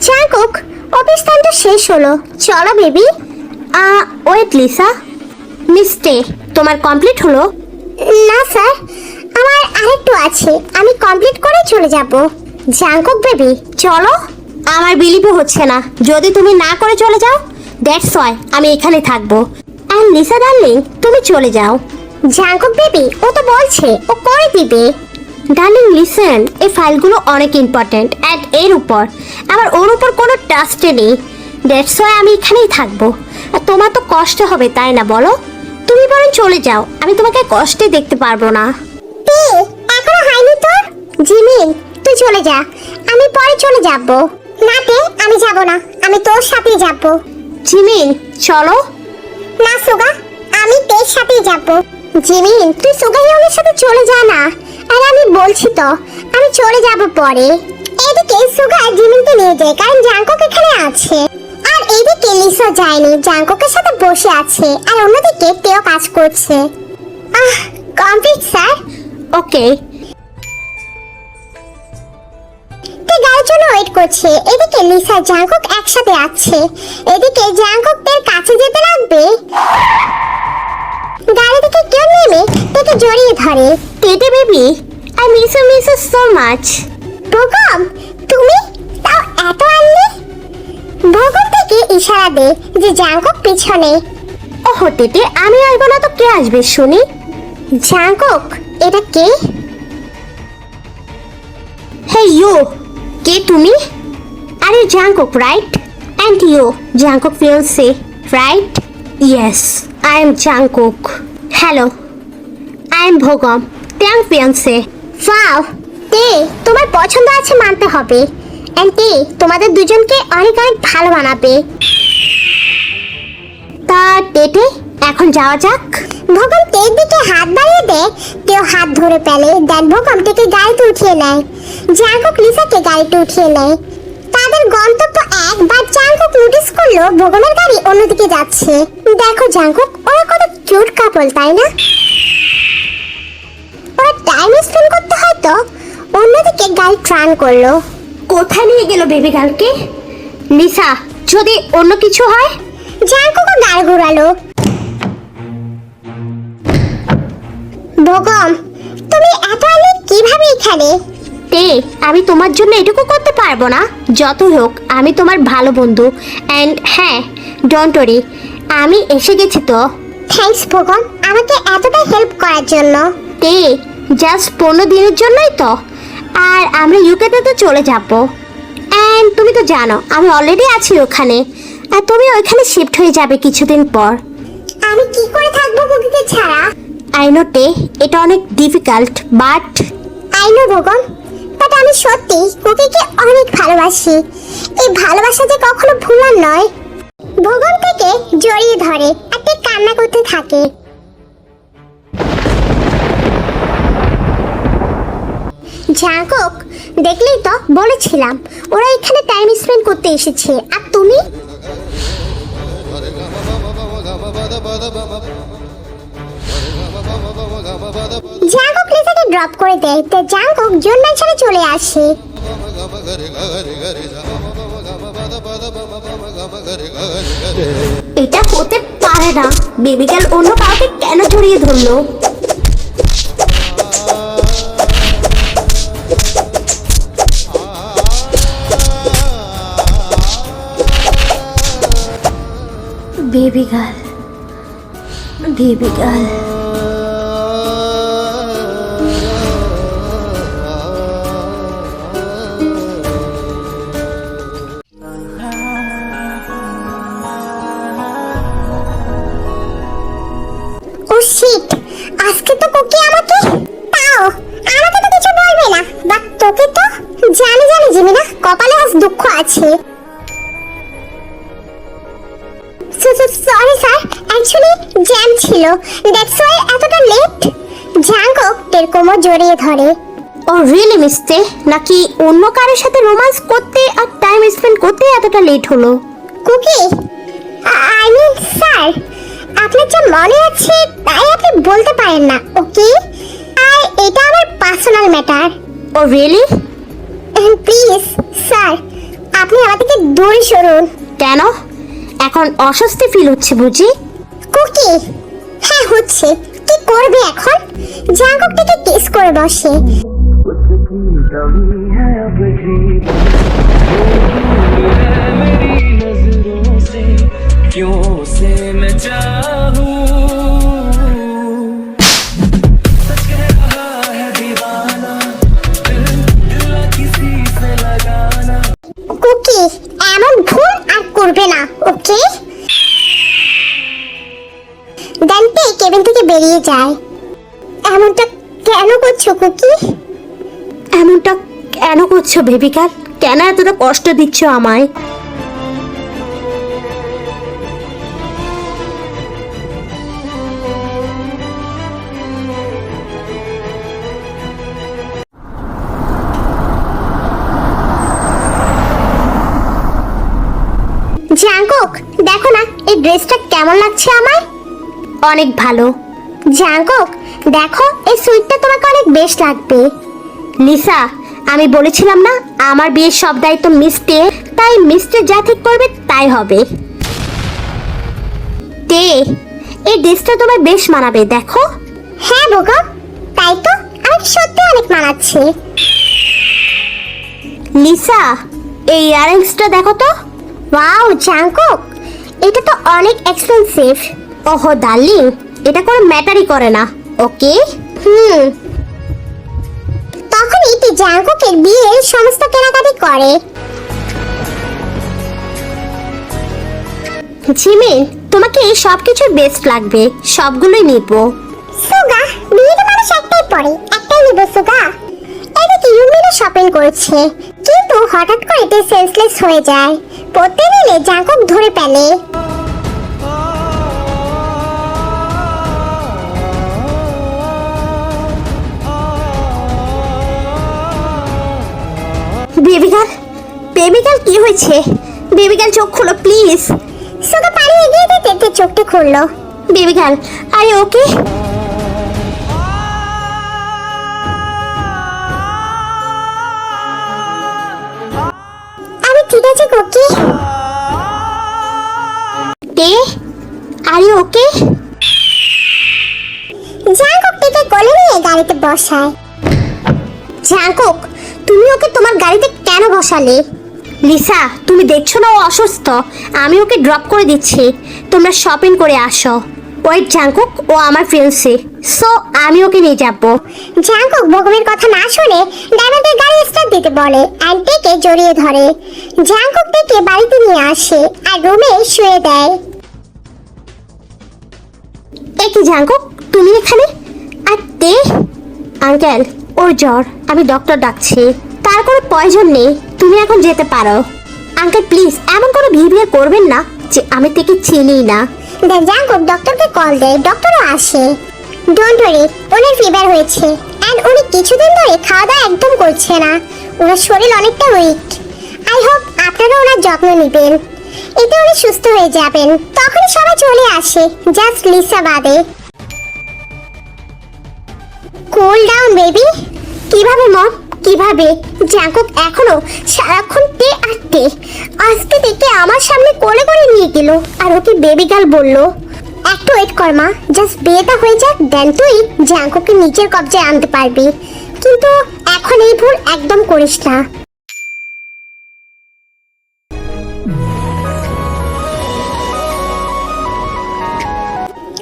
B: জাংকুক, অফিস টাইম তো শেষ হলো, চলো বেবি। ওয়েট লিসা, মিস্টে তোমার কমপ্লিট হলো?
A: না স্যার, আমার আরেকটু আছে, আমি কমপ্লিট করে চলে যাব।
B: জাংকুক বেবি চলো। আমার বিলিভও হচ্ছে না, যদি তুমি না করে চলে যাও, দ্যাটস ওয়াই আমি এখানে থাকবো। অ্যান্ড লিসা ডার্লিং, তুমি চলে যাও।
A: জাঙ্কুক বেবি, ও তো বলছে ও করে দিবে।
B: ডার্লিং লিসেন, এই ফাইলগুলো অনেক ইম্পর্ট্যান্ট অ্যান্ড এর উপর আমার ওর উপর কোনো ট্রাস্টে নেই, দ্যাটস ওয়াই আমি এখানেই থাকবো। আর তোমার তো কষ্ট হবে তাই না বলো? তুমি বরং চলে যাও, আমি তোমাকে কষ্টে দেখতে পারবো না।
A: তে, এখনো হয়নি তোর? জিমিন, তুই চলে যা, আমি পরে চলে যাব। না তে, আমি যাব না, আমি তোর সাথেই যাব।
B: জিমিন চলো।
A: না সুগা, আমি তের সাথেই যাব। জিমিন, তুই সুগা হিয়নের সাথে চলে যা না। আর আমি বলছি তো, আমি চলে যাব পরে। এদিকে সুগা জিমিনকে নিয়ে যায়, কারণ জাঙ্কুক এখানে আছে। আর এদিকে লিসা যায়নি, জাঙ্কুকের সাথে বসে আছে। আর অন্যদিকে তেও কাজ করছে। Complete sir.
B: ওকে।
A: তে গাড়ির জন্য ওয়েট করছে। এদিকে লিসা জাঙ্কুক একসাথে আছে। এদিকে জাঙ্কুক তের কাছে যেতে লাগবে, গাড়ি থেকে কেউ নেমে তেকে জড়িয়ে ধরে।
B: টেটে baby, I miss you so much.
A: ভোগম, তুমি তাও এত আনলে? ভোগম থেকে ইশারা দে যে জাঙ্কুক পিছনে।
B: ওহো টেটে, আমি আসবো না তো কে আসবে শুনি?
A: জাঙ্কুক, এটা কে?
B: হে ইউ, কে তুমি? Are you Jungkook right? And you Jungkook fiancee right? Yes, I am Jungkook. Hello, I am ভোগম, ট্যাং ফিয়ান্সে।
A: ওয়াও, তে তোমার পছন্দ আছে মানতে হবে। এন্ড তে তোমাদের দুজনকে অনেক অনেক ভালো বানাবে।
B: তা টেটে, এখন যাওয়া যাক।
A: ভোগম তের দিকে হাত বাড়িয়ে দেয়, তেও হাত ধরে ফেলে। দেন ভোগম থেকে গাড়িতে উঠিয়ে নেয়। জাঙ্কুক লিসাকে গাড়িতে উঠিয়ে নেয়। তাদের গন্তব্য এক, বাট জাঙ্কুক নোটিস করলো ভোগমের গাড়ি অন্যদিকে যাচ্ছে। দেখো জাঙ্কুক, ওরা কত কিউট কাপল, তাই না? ওরা টাইম স্পেন্ড করতে হয়তো। অন্যদিকে গাড়ি ট্রান করলো।
B: কোথায় নিয়ে গেল বেবি গার্লকে? লিসা, যদি অন্য কিছু হয়?
A: জাঙ্কুকও গাড়ি ঘোরালো। ভোগম, তুমি এত আগে কিভাবে এখানে?
B: তে, আমি তোমার জন্য এটুকু করতে পারবো না। যতই হোক আমি তোমার ভালো বন্ধু। অ্যান্ড হ্যাঁ, ডোন্ট ওরি, আমি এসে গেছি তো।
A: থ্যাঙ্কস ভগবান আমাকে এতটা হেল্প করার জন্য।
B: তে জাস্ট 15 দিনের জন্যই তো, আর আমরা ইউকেতে তো চলে যাবো। অ্যান্ড তুমি তো জানো আমি অলরেডি আছি ওখানে, আর তুমি ওইখানে শিফট হয়ে যাবে কিছুদিন পর।
A: আমি কি করে থাকবো কুকিকে ছাড়া?
B: আই নো তে, এটা অনেক ডিফিকাল্ট, বাট
A: আই নো ভগবান, বাট আমি সত্যি কুকিকে অনেক ভালোবাসি। এই ভালোবাসা যে কখনো ভুলার নয়। ভগবান থেকে জড়িয়ে ধরে আর তে কান্না করতে থাকে। জাঙ্কুক, দেখলেই তো বলেছিলাম ওরা এখানে টাইম স্পেন্ড করতে এসেছে, আর তুমি? জাঙ্কুক লিসাকে ড্রপ করে দেয়, তো জাঙ্কুক জোন ম্যানশনে চলে আসে।
B: এটা হতে পারে না। বেবি গার্ল অন্য কাউকে কেন জড়িয়ে ধরলো? Baby girl, baby girl.
A: Oh shit, আজকে তো কুকি আমাকে তাও আমাকে তো কিছু বলবে না, বাট তোকে তো জানি জিমিনা কপালে আজ দুঃখ আছে। সরি স্যার, অ্যাকচুয়ালি জ্যাম ছিল, দ্যাটস ওয়াই এতটা লেট। জাঙ্কুক তের কোমর জড়িয়ে ধরে।
B: ও রিয়েলি মিস্তে, নাকি অন্য কারোর সাথে রোমান্স করতে আর টাইম স্পেন্ড করতে এতটা লেট হলো?
A: কুকি, আই মিন স্যার, আপনার যা মনে আছে তাই আপনি বলতে পারেন না, ওকে? আর এটা আমার personal matter.
B: Oh really?
A: Please sir, আপনি আমার থেকে দূরে সরুন।
B: কেন? এখন অস্বস্তি ফিল হচ্ছে বুঝি?
A: কুকি, হ্যাঁ হচ্ছে। কি করবে এখন? জাঙ্কুক থেকে কিস করে বসে।
C: क्यों से मैं चाहूं, सच कह रहा है दीवाना, दिल किसी से लगाना।
A: কুকি, এমন ভুল আর করবে না, ওকে? ডান্টে কেবিন থেকে বেরিয়ে যায়। এমনটা কেন করছো কুকি?
B: এমনটা কেন করছো বেবি গার্ল? কেন এতটা কষ্ট দিচ্ছ আমায়?
A: জাঙ্কুক, দেখো না এই ড্রেসটা কেমন লাগছে আমায়।
B: অনেক ভালো।
A: জাঙ্কুক, দেখো এই সুইটটা তোমাকে অনেক বেশ লাগবে।
B: লিসা, আমি বলেছিলাম না আমার বিয়ের সব দায়িত্ব মিস্টে, তাই মিস্টে যা ঠিক করবে তাই হবে। তে, এই ড্রেসটা তোমায় বেশ মানাবে, দেখো।
A: হ্যাঁ বোকা, তাই তো আমাকে সত্যি অনেক মানাচ্ছে।
B: লিসা, এই ইয়াররিংসটা দেখো তো।
A: ওয়াও জাঙ্কুক, এটা তো অনেক এক্সপেন্সিভ।
B: ওহো ডার্লিং, এটা কোনো ম্যাটারই করে না, ওকে?
A: তখন এটি জাঙ্কুকের বিয়ের সমস্ত কেনাকাটি করে।
B: জিমিন, তোমাকে এই সব কিছু বেস্ট লাগবে, সবগুলোই নিব।
A: সুগা, বিয়েতে মানুষ একটাই পরে, একটাই নেবে সুগা। এদিকে ইউমিনা শপিং করছে, কিন্তু হঠাৎ করে এতে সেন্সলেস হয়ে যায়। পড়তে গেলে জাঙ্কুক ধরে ফেলে।
B: বেবি গার্ল কি হয়েছে? বেবি গার্ল চোখ খোলো প্লিজ।
A: সুগা পানি এগিয়ে দিতে চোখটা খুললো।
B: বেবি গার্ল, আরে ওকে?
A: আমি ঠিক আছে কুকি।
B: তে, আরে ওকে?
A: জাঙ্কুক টেকে কোলে নিয়ে গাড়িতে বসায়।
B: জাঙ্কুক, তুমি ওকে তোমার গাড়িতে কেন বসালে? লিসা, তুমি দেখছো না ও অসুস্থ, আমি ওকে ড্রপ করে দিচ্ছি, তোমরা শপিং করে আসো। ওয়েট জাঙ্কুক, ও আমার ফ্রেন্ডসি, সো আমি ওকে নিয়ে যাবো।
A: জাঙ্কুক বগমের কথা না শুনে ডায়মন্ডের গাড়ি স্টার্ট দিতে বলে আর টেকে জড়িয়ে ধরে। জাঙ্কুক টেকে বাড়িতে নিয়ে আসে আর রুমে শুয়ে দেয়।
B: একই জাঙ্কুক, তুমি এখানে? আর তে? আঙ্কেল, ওর জ্বর, আমি ডক্টর ডাকছি। তার কোনো প্রয়োজন নেই, তুমি এখন যেতে পারো। আঙ্কেল প্লিজ এমন কোনো বিহেভিয়ার করবেন না যে আমি থেকে চিনি না।
A: দেন জাঙ্কুক ডক্টরকে কল দেয়, ডক্টরও আসে। ডোন্ট ওয়ারি, ওনার ফিভার হয়েছে এন্ড উনি কিছুদিন ধরে খাওয়া দাওয়া একদম করছে না, ওনার শরীর অনেকটা উইক। আই হোপ আপনারা ওনার যত্ন নেবেন, এতে উনি সুস্থ হয়ে যাবেন। তখনই সবাই চলে আসে, জাস্ট লিসা বাদে। Cool down baby.
B: কিভাবে মম, কিভাবে?
A: জাঙ্কুক এখনো সারাক্ষণ তে আর তে, আজকে দেখে আমার সামনে কোলে করে নিয়ে গেল আর ওকে বেবি গার্ল বললো। একটু ওয়েট কর মা, জাস্ট বিয়েটা হয়ে যাক, দেন তুই জাঙ্কুককে নিজের কবজায় আনতে পারবি, কিন্তু এখন এই ভুল একদম করিস না।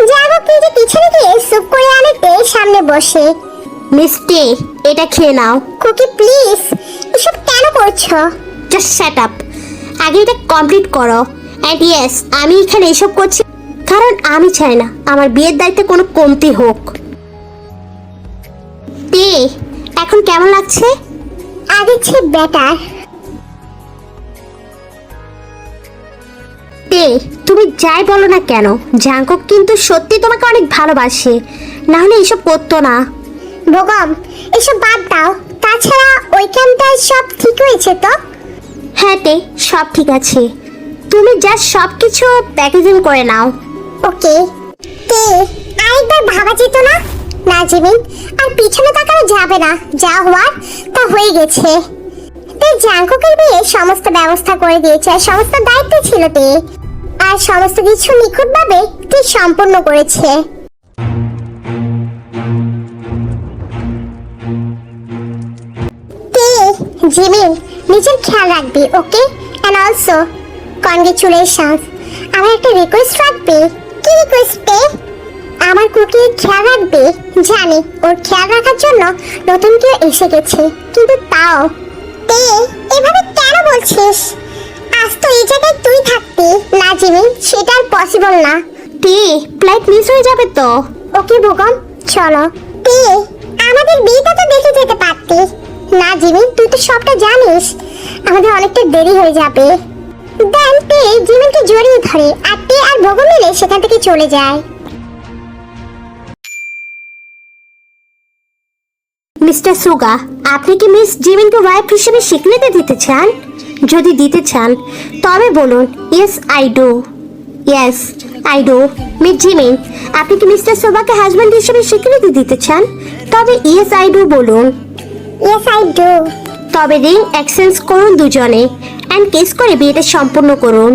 A: জাঙ্কুক নিজে পিছনে গিয়ে সুপ করে আনে তের সামনে বসে।
B: মিষ্টি, এটা খেয়ে নাও।
A: কুকি প্লিজ, এসব কেন করছো?
B: জাস্ট শ্যাট আপ, আগে এটা কমপ্লিট করো। অ্যান্ড ইয়েস, আমি এখানে এসব করছি কারণ আমি চাই না আমার বিয়ের দায়িত্বে কোনো কমতি হোক। তে, এখন কেমন লাগছে?
A: আগের চেয়ে বেটার।
B: তে, তুমি যাই বলো না কেন, জাঙ্কুক কিন্তু সত্যি তোমাকে অনেক ভালোবাসে, না হলে এসব করতো না।
A: ভোগম, এসব বাদ দাও, তাছাড়া ওইখানটায় সব ঠিক হয়েছে তো?
B: হ্যাঁ তে, সব ঠিক আছে, তুমি জাস্ট সব কিছু প্যাকেজিং করে নাও।
A: ওকে। তে, আরেকবার ভাবা যেত না? না জিমিন, আর পিছনে তাকানো যাবে না, যা হওয়ার তা হয়ে গেছে। তে জাঙ্কুকের বিয়ে সমস্ত ব্যবস্থা করে দিয়েছে আর সমস্ত দায়িত্ব ছিল তে, আর সমস্ত কিছু নিখুঁতভাবে তে সম্পূর্ণ করেছে। তে, জিমিন, নিজের খেয়াল রাখবি, ওকে? And also congratulations. আমার একটা রিকোয়েস্ট রাখবে। কি রিকোয়েস্ট পে? আমার কুকির খেয়াল রাখবে। জানি ওর খেয়াল রাখার জন্য নতুন কেউ এসে গেছে, কিন্তু তাও। তে, এভাবে কেন বলছিস? আজ তো এই জায়গায় তুই থাকতি না জিমিন, সেটা আর পসিবল না।
B: তে, ফ্লাইট মিস হয়ে যাবে তো।
A: ওকে ভুগম, চলো। তে, আমাদের বিয়েটা তো দেখে যেতে পারতি। না জিমিন, তুই তো সবটা জানিস, আমাদের অনেকটা দেরি হয়ে যাবে। দেন তে জিমিনকে জড়িয়ে ধরে আর তে আর ভুগম মিলে সেখান থেকে চলে যায়।
B: মিস্টার সুগা, আপনি কি মিস জিমিনকে ওয়াইফ হিসেবে স্বীকৃতি দিতে চান? যদি দিতে চান তবে বলুন yes I do. Yes I do. Miss Jimin, আপনি কি মিস্টার সুগাকে হাজব্যান্ড হিসেবে স্বীকৃতি দিতে চান? তবে ইয়েস আই ডু বলুন।
A: Yes I do.
B: তবে রিং এক্সচেঞ্জ করুন দুজনে এন্ড কিস করে বিয়েটা সম্পূর্ণ করুন।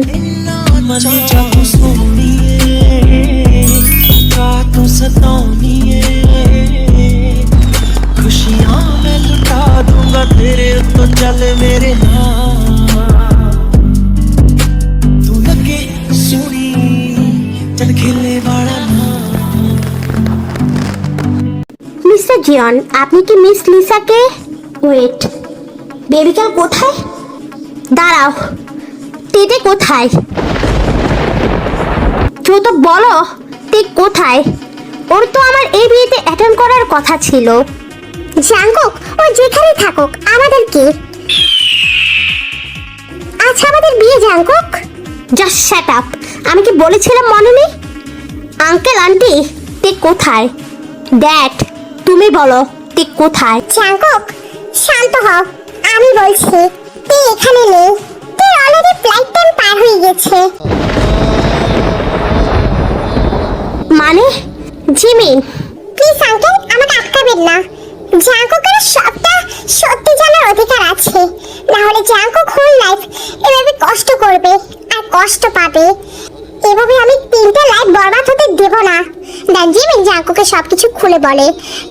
C: मन जाओ सोनिए रातों सतानिए खुशियां मैं लुटा दूंगा तेरे तो चल मेरे नाम तू लगे सोनी चल खेलने वाला
B: মিস্টার জিয়ন, আপনি কি মিস লিসাকে ওয়েট বেবি গার্ল কোথায়? দাঁড়াও, তেতে কোথায়? কেউ তো বলো তে কোথায়? ওর তো আমার এই বিয়েতে অ্যাটেন্ড করার কথা ছিল।
A: জাঙ্কুক ও যেখানে থাকুক আমাদের কি? আচ্ছা আমাদের বিয়ে জাঙ্কুক।
B: জাস্ট শ্যাট আপ, আমি কি বলেছিলাম মনে নেই? আঙ্কেল আন্টি, তে কোথায়? ড্যাড, তুমি বলো তে কোথায়?
A: জাঙ্কুক শান্ত হও, আমি বলছি। তুই এখানে নেই, তুই অলরেডি ফ্লাইট টাইম পার হয়ে গেছে।
B: মানে জিমিন,
A: প্লিজ আঙ্কেল আমাকে আটকাবেন না। জাঙ্কুকের সবটা সত্যি জানার অধিকার আছে, না হলে জাঙ্কুক হোল লাইফ এভাবে কষ্ট করবে আর কষ্ট পাবে। এভাবে আমি 3টা লাইফ বরবাদ হতে দেব না। দেন জিমিন জাঙ্কুকে সবকিছু খুলে বলে,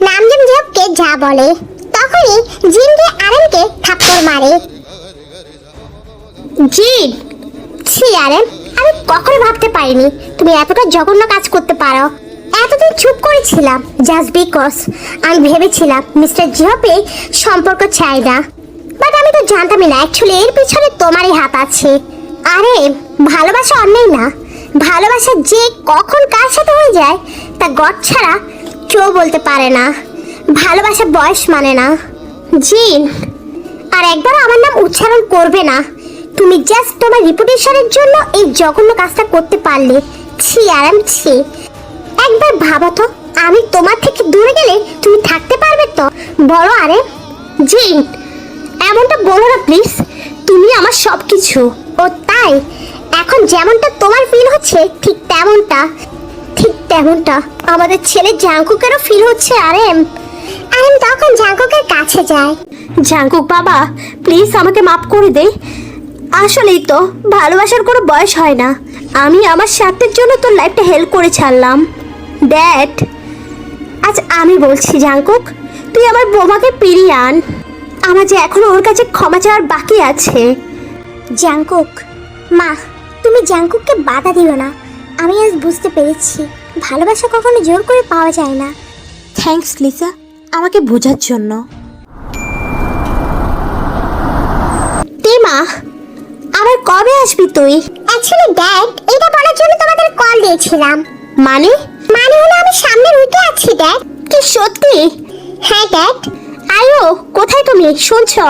A: নামজাম জবকে যা বলে। তখনই জিন গিয়ে আরএমকে থাপ্পড় মারে।
B: জিন,
A: ছি আরে, আমি কখনো ভাবতে পারিনি তুমি এতটা জঘন্য কাজ করতে পারো। এতদিন চুপ করেছিলাম জাস্ট বিকজ আমি ভেবেছিলাম মিস্টার জিহপে সম্পর্ক চাই না, বাট আমি তো জানতামই না অ্যাকচুয়ালি এর পিছনে তোমারই হাত আছে। আরে ভালোবাসা অন্যায় না, ভালোবাসা যে কখন কার সাথে হয়ে যায় তা গড ছাড়া কেউ বলতে পারে না। ভালোবাসা বয়স মানে না। জিন, আর একবার আমার নাম উচ্চারণ করবে না। তুমি জাস্ট তোমার রিপুটেশনের জন্য এই জঘন্য কাজটা করতে পারলে। ছি আরাম ছি। একবার ভাবো তো আমি তোমার থেকে দূরে গেলে তুমি থাকতে পারবে তো? বলো আরে।
B: জিন, এমনটা বলো না প্লিজ, তুমি আমার সব কিছু।
A: ও তাই? এখন যেমনটা তোমার ফিল হচ্ছে ঠিক তেমনটা আমাদের ছেলে জাঙ্কুকেরও ফিল হচ্ছে আরেম। আরেম তখন জাঙ্কুকের কাছে যায়।
B: জাঙ্কুক বাবা, প্লিজ আমাকে মাফ করে দে। আসলেই তো ভালোবাসার কোনো বয়স হয় না। আমি আমার স্বার্থের জন্য তোর লাইফটা হেল্প করে ছাড়লাম। ড্যাড, আজ আমি বলছি জাঙ্কুক, তুই আমার বোমাকে ফিরিয়ে আন। আমার যে এখনো ওর কাছে ক্ষমা চাওয়ার বাকি আছে।
A: জাঙ্কুক, মা তুমি জাঙ্কুককে বাধা দিও না। আমি আজ বুঝতে পেরেছি ভালোবাসা কখনো জোর করে পাওয়া যায় না।
B: থ্যাঙ্কস লিসা, আমাকে বোঝার জন্য। মা, আবার কবে আসবি তুই?
A: অ্যাকচুয়ালি ড্যাড, এটা বলার জন্য তোমাদের কল দিয়েছিলাম।
B: মানে?
A: মানে হলো আমি সামনের উইকে আছি ড্যাড।
B: কি সত্যি?
A: হ্যাঁ ড্যাড।
B: আয়ো, কোথায় তুমি? শুনছো,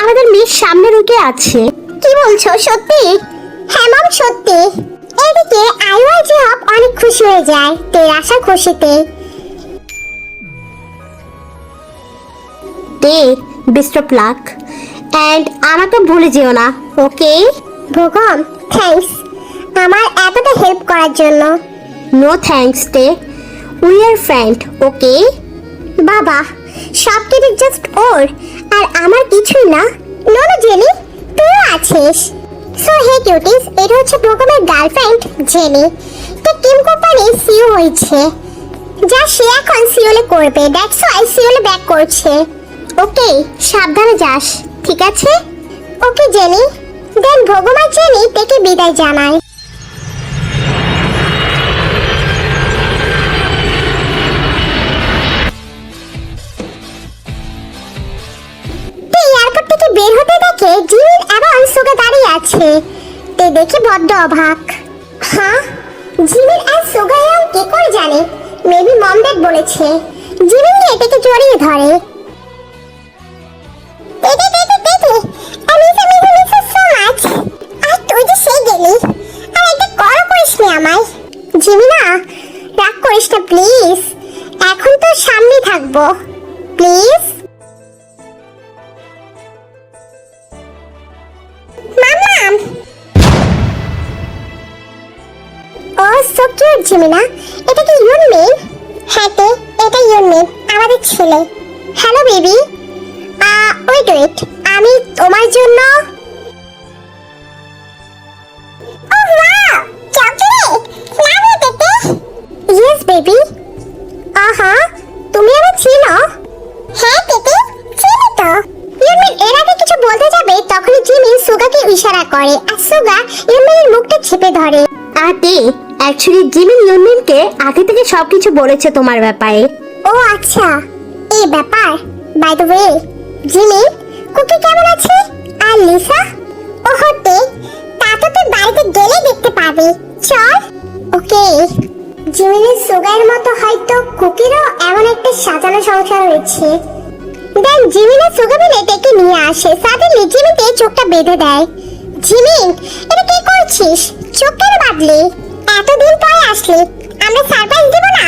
B: আমাদের মেয়ের সামনের উইকে আছে।
A: কি বলছো সত্যি? হ্যাঁ মাম সত্যি। এদিকে আয়ু আর জিহপ অনেক খুশি হয়ে যায় তের আশা খুশিতে।
B: দে বেস্ট অফ লাক, অ্যান্ড আমাকে ভুলে যেও না, ওকে?
A: ভগবান থ্যাঙ্কস আমার এতটা হেল্প করার জন্য।
B: No thanks day, we are friend, okay?
A: বাবা সব কিছু জাস্ট ওর আর আমার কিছুই না। নো নো জেনি, তুইও আছিস। সো হে কিউটিস, এটা হচ্ছে ভগবানের গার্লফ্রেন্ড জেনি। তো কিম কোম্পানি সিও হয়েছে, যা সে এখন সিওলে করবে। দ্যাটস ওয়াই সিওলে ব্যাক করছে। ওকে সাবধানে যাস, ঠিক আছে? ওকে জেনি। দেন ভগবান জেনি থেকে বিদায় জানায়। এয়ারপোর্ট থেকে বের হতে দেখে জিমিন এবং সুগা দাঁড়িয়ে আছে। তে দেখে বড্ড অবাক। হ্যাঁ, জিমিন আর সুগা এরকম কি করে জানে? মেবি মম ড্যাড বলেছে। জিমিন গিয়ে এটাকে জড়িয়ে ধরে। জিমিনা রাগ করিস না প্লিজ, এখন তো সামনে থাকবো please. Mamam O so cute জিমিনা। এটা কি ইউনমিন? হ্যাঁ তে, এটা ইউনমিন, আমাদের ছেলে। Hello baby. ওয়েট, আমি তোমার জন্য ইয়েস বেবি। আহা, তুমি আমার চিনো? হ্যাঁ পেপে, চিনি তো। ইউনমিন এর আগে কিছু বলতে যাবে তখনই জিমিন সুগাকে ইশারা করে আর সুগা ইউনমিনের মুখটা চেপে ধরে।
B: আর দে, অ্যাকচুয়ালি জিমিন ইউনমিনকে আগে থেকে সবকিছু বলেছে তোমার ব্যাপারে।
A: ও আচ্ছা, এই ব্যাপার। By the way Jimin, Kookie কেমন আছে? আর লিসা? ওহতে, তা তো তুই বাড়িতে গেলে দেখতে পাবি। চল। ওকে। জিমিনের সুগার মতো হয়তো কুকিরও এমন একটা সাজানো সংসার হয়েছে। দেন জিমিনের সুগা মিলে ডেকে নিয়ে আসে। সাডেনলি জিমিনকে চোখটা বেঁধে দেয়। জিমিন, এটা কি করছিস? চোখ কেন বাঁধলি? এতদিন পরে আসলি, আমরা সারপ্রাইজ দেব না?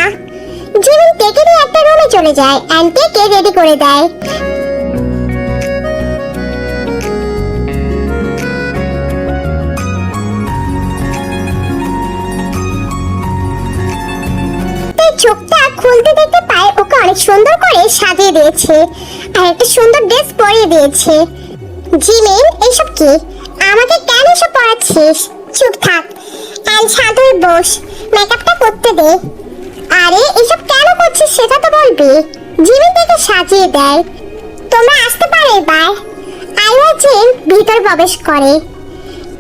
A: জিমিন টেকে নিয়ে একটা রুমে চলে যায় এন্ড টেকে রেডি করে দেয়। চোখটা খুলতে দেখতে পায় ওকে অনেক সুন্দর করে সাজিয়ে দিয়েছে আর একটা সুন্দর ড্রেস পরিয়ে দিয়েছে। জিমিন, এসব কি? আমাকে কেন এসব পরাচ্ছিস? চুপ থাক এন্ড শান্ত হয়ে বস, মেকআপটা করতে দে। আরে এসব কেন করছিস সেটা তো বলবি। জিমিন থেকে সাজিয়ে দেয়। তোমরা আসতে পারো এবার। আইওয়া জিন ভিতর প্রবেশ করে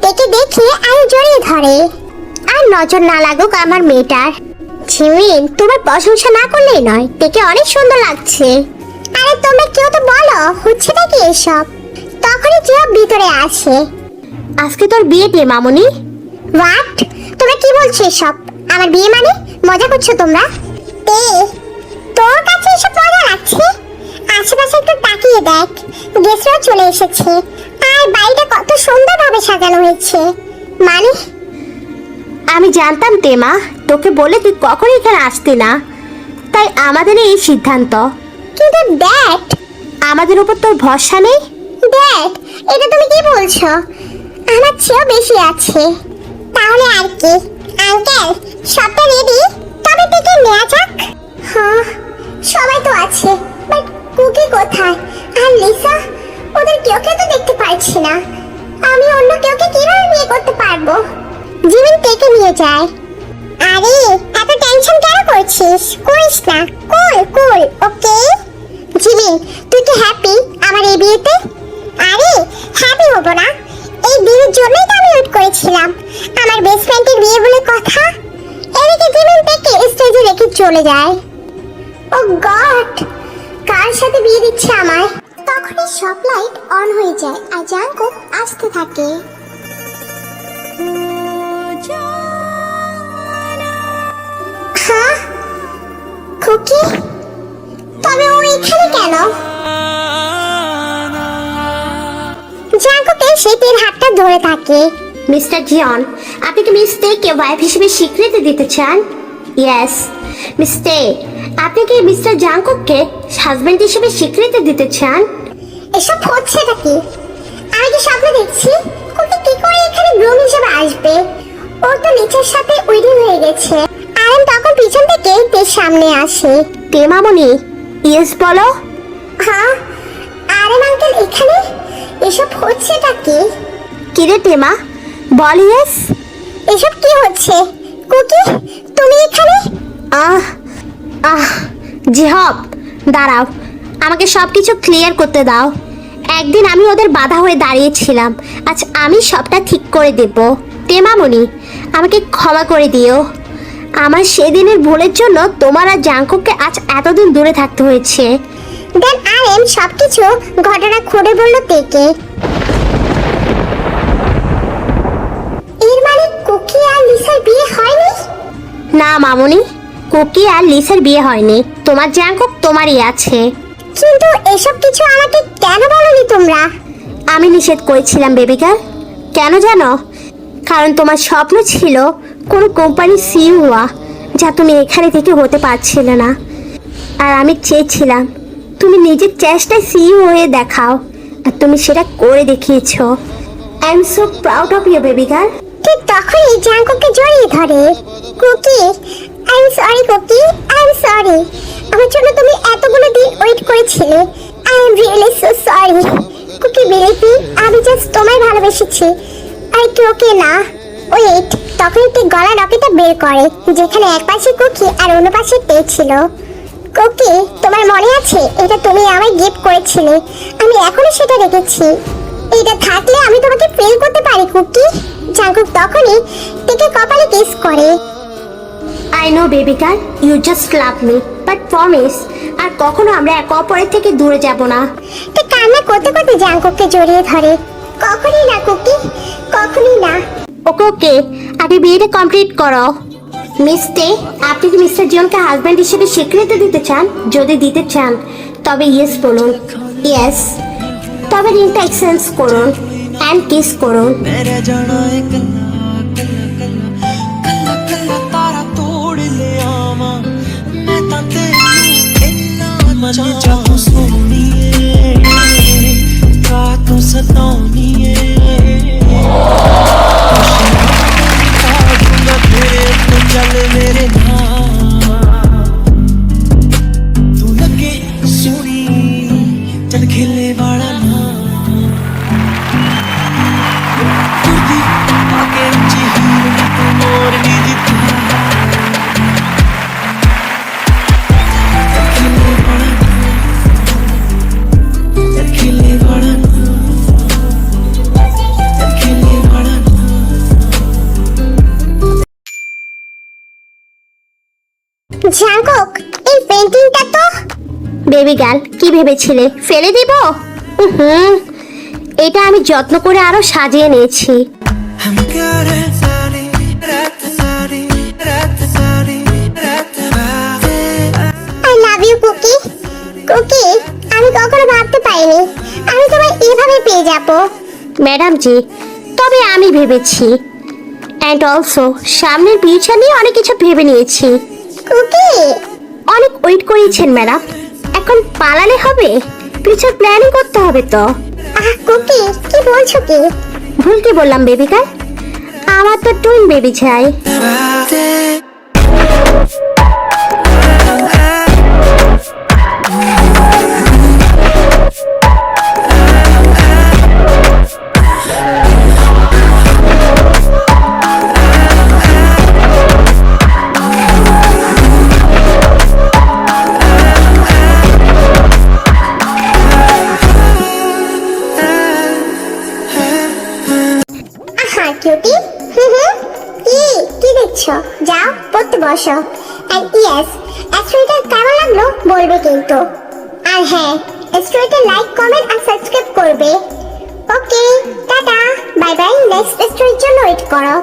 A: তেকে দেখে আরো জড়িয়ে ধরে। আর নজর না লাগুক আমার মেয়েটার। ঝিমিন, তোমার প্রশংসা না করলেই নয়, তেকে অনেক সুন্দর লাগছে। আরে তোমরা কেউ তো বলো, হচ্ছে নাকি এসব? তখনই জিহাব ভিতরে আসে।
B: আজকে তোর বিয়ে দিয়ে মামুনি।
A: হোয়াট? তোমরা কি বলছো এসব? আমার বিয়ে মানে? মজা করছো তোমরা? তে, তোর কাছে এসব মজা লাগছে? আশেপাশে একটু তাকিয়ে দেখ, গেস্টরাও চলে এসেছে। আর বাড়িটা কত সুন্দরভাবে সাজানো হয়েছে। মানে?
B: আমি জানতাম তেমা, তোকে বলে তুই কখনই এখানে আসতি না, তাই আমাদের এই সিদ্ধান্ত।
A: কিন্তু দ্যাট,
B: আমাদের উপর তোর ভরসা নেই?
A: দ্যাট, এটা তুমি কি বলছো? আমার চেয়েও বেশি আছে। তাহলে আর কি? আঙ্কেল, সবটা রেডি? তবে থেকে নেওয়া যাক। হ্যাঁ, সবাই তো আছে, বাট কুকি কোথায়? আর লিসা? ওদের কেউকে তো দেখতে পাচ্ছি না। আমি অন্য কেউকে কিভাবে বিয়ে করতে পারবো? জিমিন তেকে নিয়ে যায়। আরে এত টেনশন কেন করছিস? করিস না, কুল কুল, ওকে? জিমিন, তুই কি হ্যাপি আমার এই বিয়েতে? আরে হ্যাপি হবো না? এই বিয়ের জন্যই তো আমি ওয়েট করেছিলাম। আমার বেস্ট ফ্রেন্ডের বিয়ে বলে কথা। এদিকে জিমিন থেকে স্টেজে রেখে চলে যায়। ও গড, কার সাথে বিয়ে দিচ্ছে আমায়? তখনই সব লাইট অন হয়ে যায় আর জাঙ্কুক আসতে থাকে। হ্যাঁ, খুকি, তবে ও এখানে কেন? জাঙ্কুক এসে তের হাতটা ধরে থাকে।
B: মিস্টার জিয়ন, আপনি কি মিস তেকে ওয়াইফ হিসেবে স্বীকৃতি দিতে চান? ইয়েস। মিস তে, আপনি কি মিস্টার জাংকুককে হাজবেন্ড হিসেবে স্বীকৃতি দিতে চান?
A: এসব হচ্ছেটা কি? আমি কি স্বপ্ন দেখছি? খুকি কি করে এখানে গ্রুম হিসেবে আসবে? ওর তো নিচের সাথে উইডিং হয়ে গেছে। আরেন তখন পিছন থেকে তের সামনে আসে।
B: তে মামুনি, ইয়েস বলো।
A: হ্যাঁ, আরেন আঙ্কেল এখানে? এসব হচ্ছেটা কি?
B: কিরে টেমা, বল ইয়েস।
A: এসব কি হচ্ছে? কুকি, তুমি এখানে?
B: আহ আহ জিহব, দাঁড়াও, আমাকে সব কিছু ক্লিয়ার করতে দাও। একদিন আমি ওদের বাধা হয়ে দাঁড়িয়েছিলাম, আজ আমি সবটা ঠিক করে দেব। তেমামণি, আমাকে ক্ষমা করে দিও। আমার সেদিনের ভুলের জন্য তোমার আর জাংকুককে আজ এতদিন দূরে থাকতে হয়েছে।
A: দেন আরেন সবকিছু ঘটনা খুলে বলল তেকে। এর মানে কুকি আর লিসার বিয়ে হয়নি?
B: না মামুনি, কুকি আর লিসার বিয়ে হয়নি। তোমার জাংকুক তোমারই আছে।
A: কিন্তু এসব কিছু আমাকে কেন বলনি তোমরা?
B: আমি নিষেধ করেছিলাম বেবি গার্ল। কেন জানো? কারণ তোমার স্বপ্ন ছিল কোনো কোম্পানির সিইও হওয়া, যা তুমি এখানে থেকে হতে পারছিলে না। আর আমি চেয়েছিলাম তুমি নিজের চেষ্টায় সিইও হয়ে দেখাও, আর তুমি সেটা করে দেখিয়েছো। I am so proud of you baby girl.
A: ঠিক তখনই জাঙ্কুককে জড়িয়ে ধরে। Kookie, I am sorry Kookie, I am sorry. আমার জন্য তুমি এতগুলো দিন ওয়েট করেছিলে। I am really so sorry. Kookie believe, আমি জাস্ট তোমায় ভালোবেসেছি। আর কি ওকে না? ওয়েট, তখন একটি গলা লকেটটা বের করে, যেখানে এক পাশে কুকি আর অন্য পাশে তে ছিল। কুকি, তোমার মনে আছে এটা তুমি আমায় গিফট করেছিলে? আমি এখনো সেটা রেখেছি। এটা থাকলে আমি তোমাকে ফিল করতে পারি কুকি। জাঙ্কুক তখনই তেকে কপালে কিস করে।
B: I know baby girl, you just love me, but promise আর কখনো আমরা একে অপরের থেকে দূরে যাব না।
A: তে কান্না করতে করতে জাঙ্কুককে জড়িয়ে ধরে। কখনই না কুকি, কখনই না।
B: ওকে ওকে, আগে বিয়েটা কমপ্লিট করো। মিস্টে, আপনি কি মিস্টার জিয়নকে হাজব্যান্ড হিসেবে স্বীকৃতি দিতে চান? যদি দিতে চান তবে ইয়েস বলুন। ইয়েস। তবে রিংটা এক্সচেঞ্জ করুন অ্যান্ড কিস করুন।
C: मैं रह जाना है कल्ला कल्ला कल्ला कल्ला कल्ला तारा तोड़ ले आवा मैं तां तेनू इन्ना चाहूं सोहणीए का तू सताउणीए दूंगा तेरे तो चल मेरे नाल तू लगे सोहणी चल खेले वाला ना आके
A: জাঙ্কুক, এই পেন্টিংটা তো
B: বেবি গার্ল, কি ভেবেছিলে ফেলে দিব? হুম, এটা আমি যত্ন করে আরো সাজিয়ে নিয়েছি।
C: हमको सारी रात सारी रात सारी रात
A: I love you Kookie. Kookie, আমি কখনো ভাবতে পারিনি আমি তোমায় এভাবে পেয়ে যাবো।
B: ম্যাডাম জি, তবে আমি ভেবেছি অ্যান্ড অলসো সামনের ফিউচার নিয়ে অনেক কিছু ভেবে নিয়েছি।
A: কুকি,
B: অনেক ওয়েট করিয়েছেন ম্যাডাম, এখন পালালে হবে? ফিউচার প্ল্যানিং করতে হবে তো।
A: কুকি কি বলছো কি?
B: ভুল কি বললাম বেবি গার্ল? আমার তো টুইন বেবি চাই।
A: কিউটি, কি দেখছো? যাও পড়তে বসো। এন্ড ইয়েস, স্টোরিটা কেমন লাগলো বলবে কিন্তু। আর হ্যাঁ, স্টোরিটা লাইক, কমেন্ট আর সাবস্ক্রাইব করবে। ওকে, টাটা, বাই বাই। নেক্সট স্টোরির জন্য ওয়েট করো।